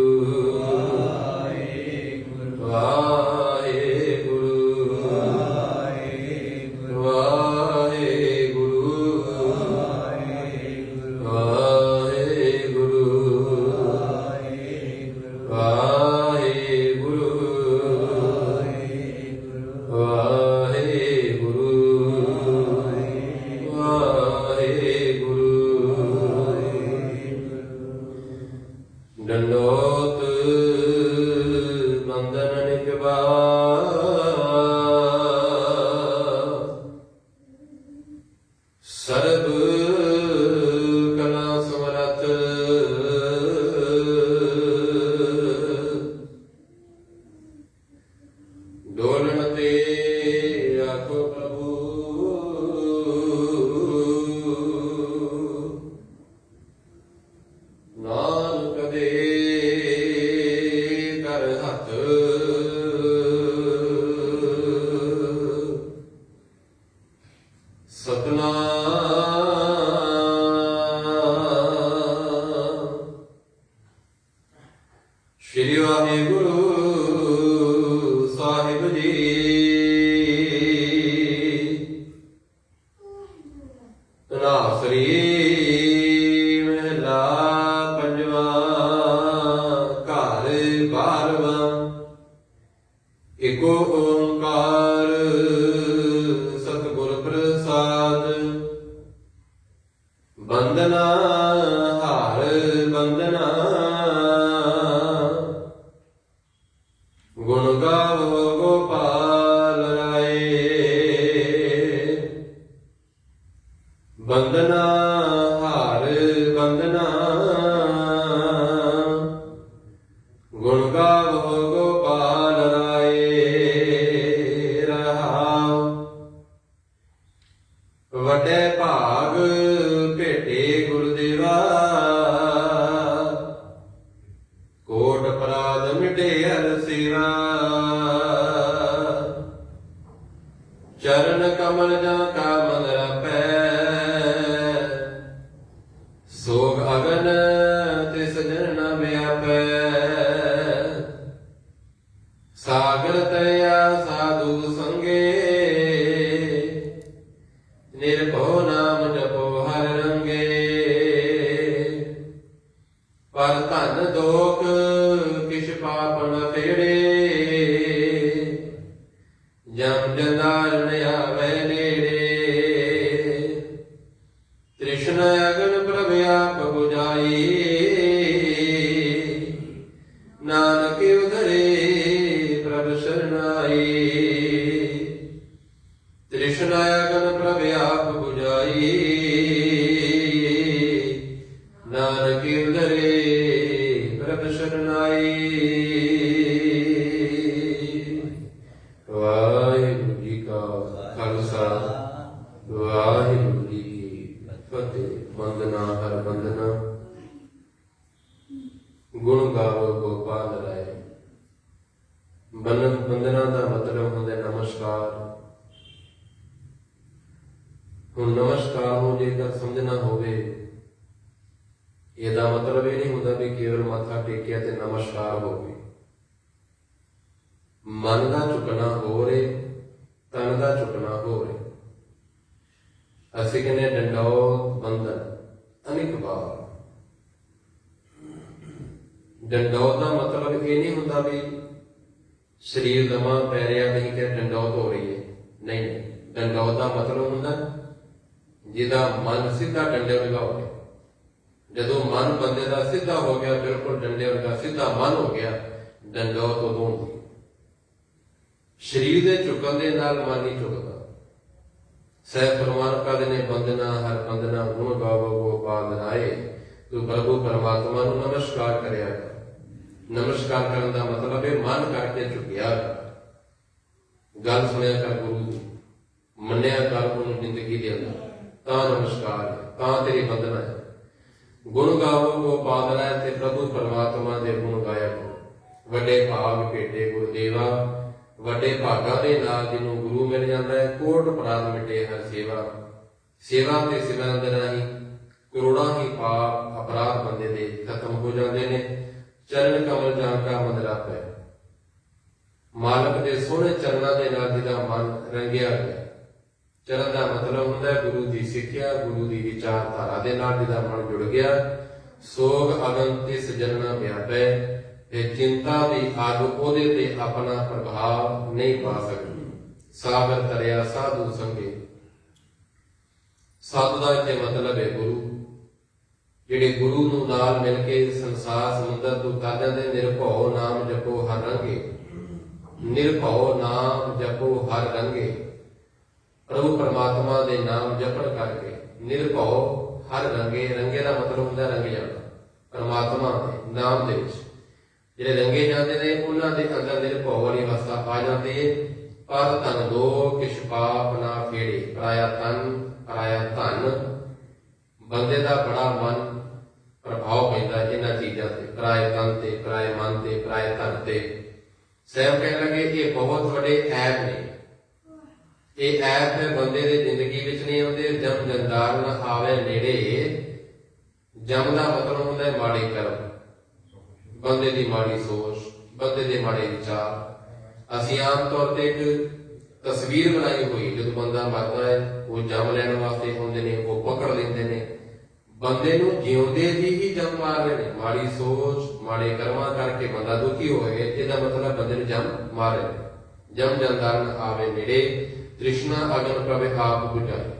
ਡੰਡੋਤ ਬੰਦਨ ਨਿਕਬਾ ਸਰਬ ਕਲਾ ਸਮਰਥ ਡੋਲਣ ਤੇ ਆਖੋ ਪ੍ਰਭੂ ਨਾਨਕ ਦੇ ਕਰ ਹੱਥ ਸਤਿਨਾਮ ਸ਼੍ਰੀ ਵਾਹਿਗੁਰੂ ਸਾਹਿਬ ਜੀ ਤਨਾਸਰੀ ਮਹਿਲਾ ਘਰ 12ਵਾਂ ਇਕ ਓੰਕਾਰ ਸਤਿਗੁਰ ਪ੍ਰਸਾਦ ਬੰਦਨਾ ਹਾਰ ਬੰਦਨਾ ਗੁਣ ਗਾਵੋ ਗੋਪਾਲ ਰਾਏ ਬੰਦਨਾ ਹਾਰ ਬੰਦਨਾ ਗੁਣ ਗਾਵੋ ਗੋਪਾਲ ਰਾਏ ਰਹਾਉ ਵੱਡੇ ਭਾਗ ਭੇਟੇ ਗੁਰਦੇਵਾ ਕੋਟ ਅਪਰਾਧ ਮਿਟੇ ਹਰ ਸੇਵਾ ਚਰਨ ਕਮਲ ਜਾਂ ਕਾ ਮੰਦਰਾ ਪੈ ਸੋਗ ਅਗਨ ਤਿਸ ਜਨ ਨ ਵਿਆਪੈ ਸਾਗਰ ਤਰਿਆ ਸਾਧੂ ਸੰਗੇ ਨਿਰਭਉ ਨਾਮ ਜਪੋ ਹਰ ਰੰਗੇ ਪਰ ਧਨ ਦੋਖ ਕਿਛ ਪਾਪ ਨ ਫੇੜੇ ਜਮ ਜੰਦਾਰ ਨ ਆਵੇ ਨੇੜੇ ਤ੍ਰਿਸ਼ਨ ਅਗਨ ਪ੍ਰਭ ਆਪ ਬੁਝਾਈ ਨਾਨਕ ਉਧਰੇ ਪ੍ਰਭ ਸਰਨਾਈ ਤ੍ਰਿਸ਼ਨ ਅਗਨ ਪ੍ਰਭ ਆਪ ਬੁਝਾਈ ਨਾਨਕ ਉਧਰੇ ਪ੍ਰਭ ਸਰਨਾਈ ਵਾਹਿਗੁਰੂ ਜੀ ਕਾ ਖਾਲਸਾ ਵਾਹਿਗੁਰੂ ਜੀ ਕੀ ਫਤਿਹ ਵੰਦਨਾ ਹਰ ਵੰਦਨਾ ਗੁਣ ਗਾਵੋ ਗੋਪਾਲ ਰਾਏ ਬੰਦਨਾ ਦਾ ਮਤਲਬ ਹੁੰਦਾ ਨਮਸਕਾਰ ਹੁਣ ਨਮਸਕਾਰ ਨੂੰ ਜੇਕਰ ਸਮਝਣਾ ਹੋਵੇ ਇਹਦਾ ਮਤਲਬ ਇਹ ਨਹੀਂ ਹੁੰਦਾ ਵੀ ਕੇਵਲ ਮੱਥਾ ਟੇਕਿਆ ਤੇ ਨਮਸਕਾਰ ਹੋ ਗਈ ਮਨ ਦਾ ਝੁਕਣਾ ਹੋ ਰੇ ਤਨ ਦਾ ਝੁਕਣਾ ਹੋ ਰੇ ਅਸੀਂ ਕਹਿੰਦੇ ਡੰਡੌਤ ਬੰਦਨ ਅਨੇਕ ਵਾਰ ਡੰਡੌਤ ਦਾ ਮਤਲਬ ਇਹ ਨਹੀਂ ਹੁੰਦਾ ਵੀ ਸਰੀਰ ਦਮਾ ਪੈ ਰਿਹਾ ਨਹੀਂ ਕਿ ਡੰਡੌਤ ਹੋ ਰਹੀ ਹੈ ਨਹੀਂ ਡੰਡੌਤ ਦਾ ਮਤਲਬ ਹੁੰਦਾ ਜਿਹਦਾ ਮਨ ਸਿੱਧਾ ਡੰਡੇ ਵਰਗਾ ਹੋ ਗਿਆ ਜਦੋਂ ਮਨ ਬੰਦੇ ਦਾ ਸਿੱਧਾ ਹੋ ਗਿਆ ਬਿਲਕੁਲ ਡੰਡੇ ਵਰਗਾ ਸਿੱਧਾ ਮਨ ਹੋ ਗਿਆ ਡੰਡੌਤ ਉਦੋਂ ਹੁੰਦੀ ਸਰੀਰ ਦੇ ਝੁਕਣ ਦੇ ਨਾਲ ਮਨ ਨਹੀਂ ਝੁਕਦਾ ਸਹਿ ਫਰਮਾਨ ਕਰਦੇ ਨੇ ਬੰਦਨਾ ਹਰ ਬੰਦਨਾ ਗੁਣ ਗਾਵੋ ਗੋਪਾਲ ਰਾਏ ਤੂੰ ਪ੍ਰਭੂ ਪਰਮਾਤਮਾ ਨੂੰ ਨਮਸਕਾਰ ਕਰਿਆ ਕਰ ਨਮਸਕਾਰ ਕਰਨ ਦਾ ਮਤਲਬ ਹੈ ਮਨ ਕਰਕੇ ਝੁਕਿਆ ਕਰ, ਗੱਲ ਸੁਣਿਆ ਕਰ ਗੁਰੂ ਦੀ, ਮੰਨਿਆ ਕਰ ਉਹਨੂੰ ਜ਼ਿੰਦਗੀ ਦੇ ਅੰਦਰ, ਤਾਂ ਨਮਸਕਾਰ ਹੈ, ਤਾਂ ਤੇਰੀ ਬੰਦਨਾ ਹੈ। ਗੁਣ ਗਾਵੋ ਕੋ ਪਾਦਲਾ ਹੈ ਤੇ ਪ੍ਰਭੂ ਪਰਮਾਤਮਾ ਦੇ ਗੁਣ ਗਾਇਆ ਕਰੋ। ਵੱਡੇ ਭਾਗ ਭੇਟੇ ਗੁਰਦੇਵਾ, ਵੱਡੇ ਭਾਗਾਂ ਦੇ ਨਾਲ ਜਿਹਨੂੰ ਗੁਰੂ ਮਿਲ ਜਾਂਦਾ ਹੈ, ਕੋਟ ਅਪਰਾਧ ਮਿਟੇ ਹਰ ਸੇਵਾ। ਸੇਵਾ ਤੇ ਸਿਮਰਨ ਦੇ ਰਾਹੀਂ ਕਰੋੜਾਂ ਹੀ ਪਾਪ ਅਪਰਾਧ ਬੰਦੇ ਦੇ ਖਤਮ ਹੋ ਜਾਂਦੇ ਨੇ। ਚਰਨ ਕਮਲ ਜਾਂ ਕਾ ਮੰਦਰਾ ਪੈ, ਮਾਲਕ ਦੇ ਸੋਹਣੇ ਚਰਨਾਂ ਦੇ ਨਾਲ ਜਿਹਦਾ ਮਨ ਰੰਗਿਆ ਗਿਆ। ਚਰਨ ਦਾ ਮਤਲਬ ਹੁੰਦਾ ਹੈ ਗੁਰੂ ਦੀ ਸਿੱਖਿਆ, ਗੁਰੂ ਦੀ ਵਿਚਾਰਧਾਰਾ ਦੇ ਨਾਲ ਜਿਹਦਾ ਮਨ ਜੁੜ ਗਿਆ। ਸੋਗ ਅਗਨ ਤਿਸ ਜਨਨਾ ਵਿਆਪੈ, ਇਹ ਚਿੰਤਾ ਦੀ ਅੱਗ ਉਹਦੇ ਤੇ ਆਪਣਾ ਪ੍ਰਭਾਵ ਨਹੀਂ ਪਾ ਸਕਦੀ। ਸਾਗਰ ਤਰਿਆ ਸਾਧੂ ਸੰਗੇ, ਸਾਧੂ ਦਾ ਇੱਥੇ ਮਤਲਬ ਹੈ ਗੁਰੂ। ਜਿਹੜੇ ਗੁਰੂ ਨੂੰ ਨਾਲ ਮਿਲ ਕੇ ਸੰਸਾਰ ਸਮੁੰਦਰ ਤੋਂ ਤਰ ਜਾਂਦੇ। ਨਿਰਭਉ ਨਾਮ ਜਪੋ ਹਰ ਰੰਗੇ, ਨਿਰਭਉ ਨਾਮ ਜਪੋ ਹਰ ਰੰਗੇ। ਪ੍ਰਭੂ ਪਰਮਾਤਮਾ ਦੇ ਨਾਮ ਜਪਣ ਕਰਕੇ ਨਿਰਭਉ ਹਰ ਰੰਗੇ। ਰੰਗੇ ਦਾ ਮਤਲਬ ਹੁੰਦਾ ਰੰਗ ਜਾਣਾ। ਪਰਮਾਤਮਾ ਦੇ ਨਾਮ ਦੇ ਵਿੱਚ ਜਿਹੜੇ ਰੰਗੇ ਜਾਂਦੇ ਨੇ ਉਹਨਾਂ ਦੇ ਅੰਦਰ ਨਿਰਭਉ ਵਾਲੀ ਅਵਸਥਾ ਆ ਜਾਂਦੀ ਹੈ। ਪਰ ਧਨ ਦੋ ਕਿਛ ਪਾਪ ਨਾ ਫੇੜੇ, ਪਰਾਇਆ ਤਨ ਪਰਾਇਆ ਧਨ। ਬੰਦੇ ਦਾ ਬੜਾ ਮਨ ਪ੍ਰਭਾਵ ਪੈਂਦਾ ਇਹਨਾਂ ਚੀਜ਼ਾਂ ਤੇ, ਪਰਾਏ ਤਨ ਤੇ, ਪਰਾਏ ਮਨ ਤੇ, ਪਰਾਏ ਧਨ ਤੇ। ਸਹਿਬ ਕਹਿਣ ਲੱਗੇ ਇਹ ਬਹੁਤ ਵੱਡੇ ਐਬ ਨੇ। ਇਹ ਐਬ ਹੈ ਬੰਦੇ ਦੇ ਜ਼ਿੰਦਗੀ ਵਿੱਚ ਨਹੀਂ ਆਉਂਦੇ। ਜਮ ਜੰਦਾਰ ਨਾ ਆਵੇ ਨੇੜੇ। ਜਮ ਦਾ ਮਤਲਬ ਹੁੰਦਾ ਹੈ ਮਾੜੇ ਕਰਮ, ਬੰਦੇ ਦੀ ਮਾੜੀ ਸੋਚ, ਬੰਦੇ ਦੇ ਮਾੜੇ ਵਿਚਾਰ। ਅਸੀਂ ਆਮ ਤੌਰ ਤੇ ਇੱਕ ਤਸਵੀਰ ਬਣਾਈ ਹੋਈ, ਜਦੋਂ ਬੰਦਾ ਮਰਦਾ ਹੈ ਉਹ ਜਮ ਲੈਣ ਵਾਸਤੇ ਆਉਂਦੇ ਨੇ, ਉਹ ਪਕੜ ਲੈਂਦੇ ਨੇ। ਬੰਦੇ ਨੂੰ ਜਿਉਂਦੇ ਹੀ ਜਮ ਮਾਰ ਰਹੇ ਨੇ। ਮਾੜੀ ਸੋਚ, ਮਾੜੇ ਕਰਮਾਂ ਕਰਕੇ ਬੰਦਾ ਦੁਖੀ ਹੋਏ, ਇਹਦਾ ਮਤਲਬ ਬੰਦੇ ਨੂੰ ਜਮ ਮਾਰ ਰਹੇ ਨੇ। ਜਮ ਜੰਦਾਰਨ ਆਵੇ ਨੇੜੇ, ਤ੍ਰਿਸ਼ਨਾ ਅਗਨ ਪ੍ਰਭੇ ਆਪ ਬੁਝਾਏ।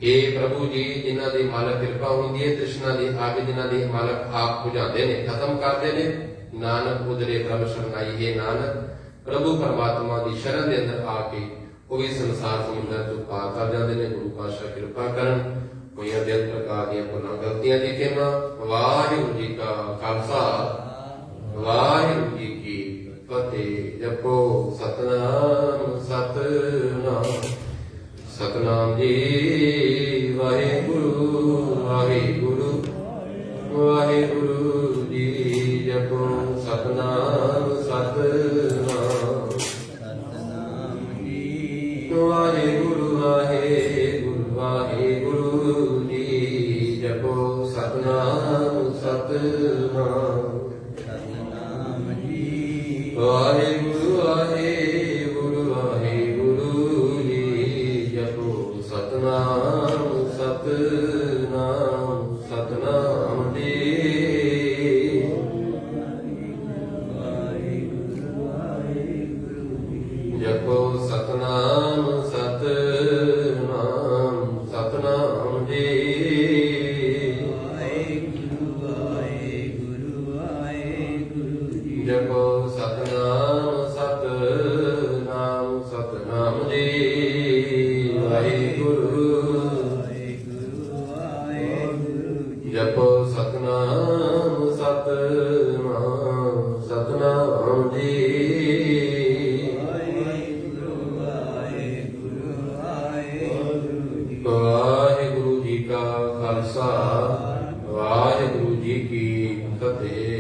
ਇਹ ਪ੍ਰਭੂ ਜੀ ਜਿਨ੍ਹਾਂ ਦੀ ਮਾਲਕ ਕਿਰਪਾ ਹੁੰਦੀ ਹੈ, ਤ੍ਰਿਸ਼ਨਾ ਦੀ ਅੱਗ ਜਿਨ੍ਹਾਂ ਦੀ ਮਾਲਕ ਆਪ ਬੁਝਾਉਂਦੇ ਨੇ, ਖਤਮ ਕਰਦੇ ਨੇ। ਨਾਨਕ ਉਦਰੇ ਪ੍ਰਭ ਸ਼ਰਨਾਈ। ਇਹ ਨਾਨਕ ਪ੍ਰਭੂ ਪਰਮਾਤਮਾ ਦੀ ਸ਼ਰਨ ਦੇ ਅੰਦਰ ਆ ਕੇ ਉਹ ਵੀ ਸੰਸਾਰ ਸਮੁੰਦਰ ਤੋਂ ਪਾਰ ਕਰ ਜਾਂਦੇ ਨੇ। ਗੁਰੂ ਪਾਤਸ਼ਾਹ ਕਿਰਪਾ ਕਰਨ। ਹੋਈਆਂ ਦਿਲ ਪ੍ਰਕਾਰ ਦੀਆਂ ਭੁੱਲਾਂ ਗਲਤੀਆਂ ਦੀ ਖਿਮਾ। ਵਾਹਿਗੁਰੂ ਜੀ ਕਾ ਖਾਲਸਾ, ਵਾਹਿਗੁਰੂ ਜੀ ਕੀ ਫਤਿਹ। ਜਪੋ ਸਤਨਾਮ ਸਤਨਾਮ ਸਤਨਾਮ ਜੀ। ਵਾਹਿਗੁਰੂ ਵਾਹਿਗੁਰੂ ਵਾਹਿਗੁਰੂ ਜੀ। ਜਪੋ ਸਤਨਾਮ ਸਤਨਾਮ ਸਤਨਾਮ ਜੀ। ਵਾਹਿਗੁਰੂ ਵਾਹਿਗੁਰੂ ਵਾਹਿਗੁਰੂ ਜੀ। ਜਪੋ ਸਤਨਾਮ ਸਤਨਾਮ ਸਤਨਾਮ ਜੀ। ਵਾਹਿਗੁਰੂ ਵਾਹਿਗੁਰੂ ਵਾਹਿਗੁਰੂ ਜੀ। ਜਪੋ ਸਤਨਾਮ ਸਤਨਾਮ ਸਤਨਾਮ ਜੀ। ਜਪੋ ਸਤਨਾਮ ਸਤਨਾਮ ਸਤਨਾਮ ਜੀ। ਵਾਹਿਗੁਰੂ ਵਾਹਿਗੁਰੂ ਵਾਹਿਗੁਰੂ ਜੀ। ਜਪੋ ਸਤਨਾਮ ਸਤਨਾਮ ਸਤਨਾਮ ਜੀ। ਵਾਹਿਗੁਰੂ ਵਾਹਿਗੁਰੂ ਵਾਹਿਗੁਰੂ ਜੀ। ਜਪੋ ਸਤਨਾਮ ਸਤਨਾਮ ਸਤਨਾਮ ਜੀ। ਵਾਹਿਗੁਰੂ ਜੀ ਕਾ ਖਾਲਸਾ, ਵਾਹਿਗੁਰੂ ਜੀ ਕੀ ਫਤਿਹ।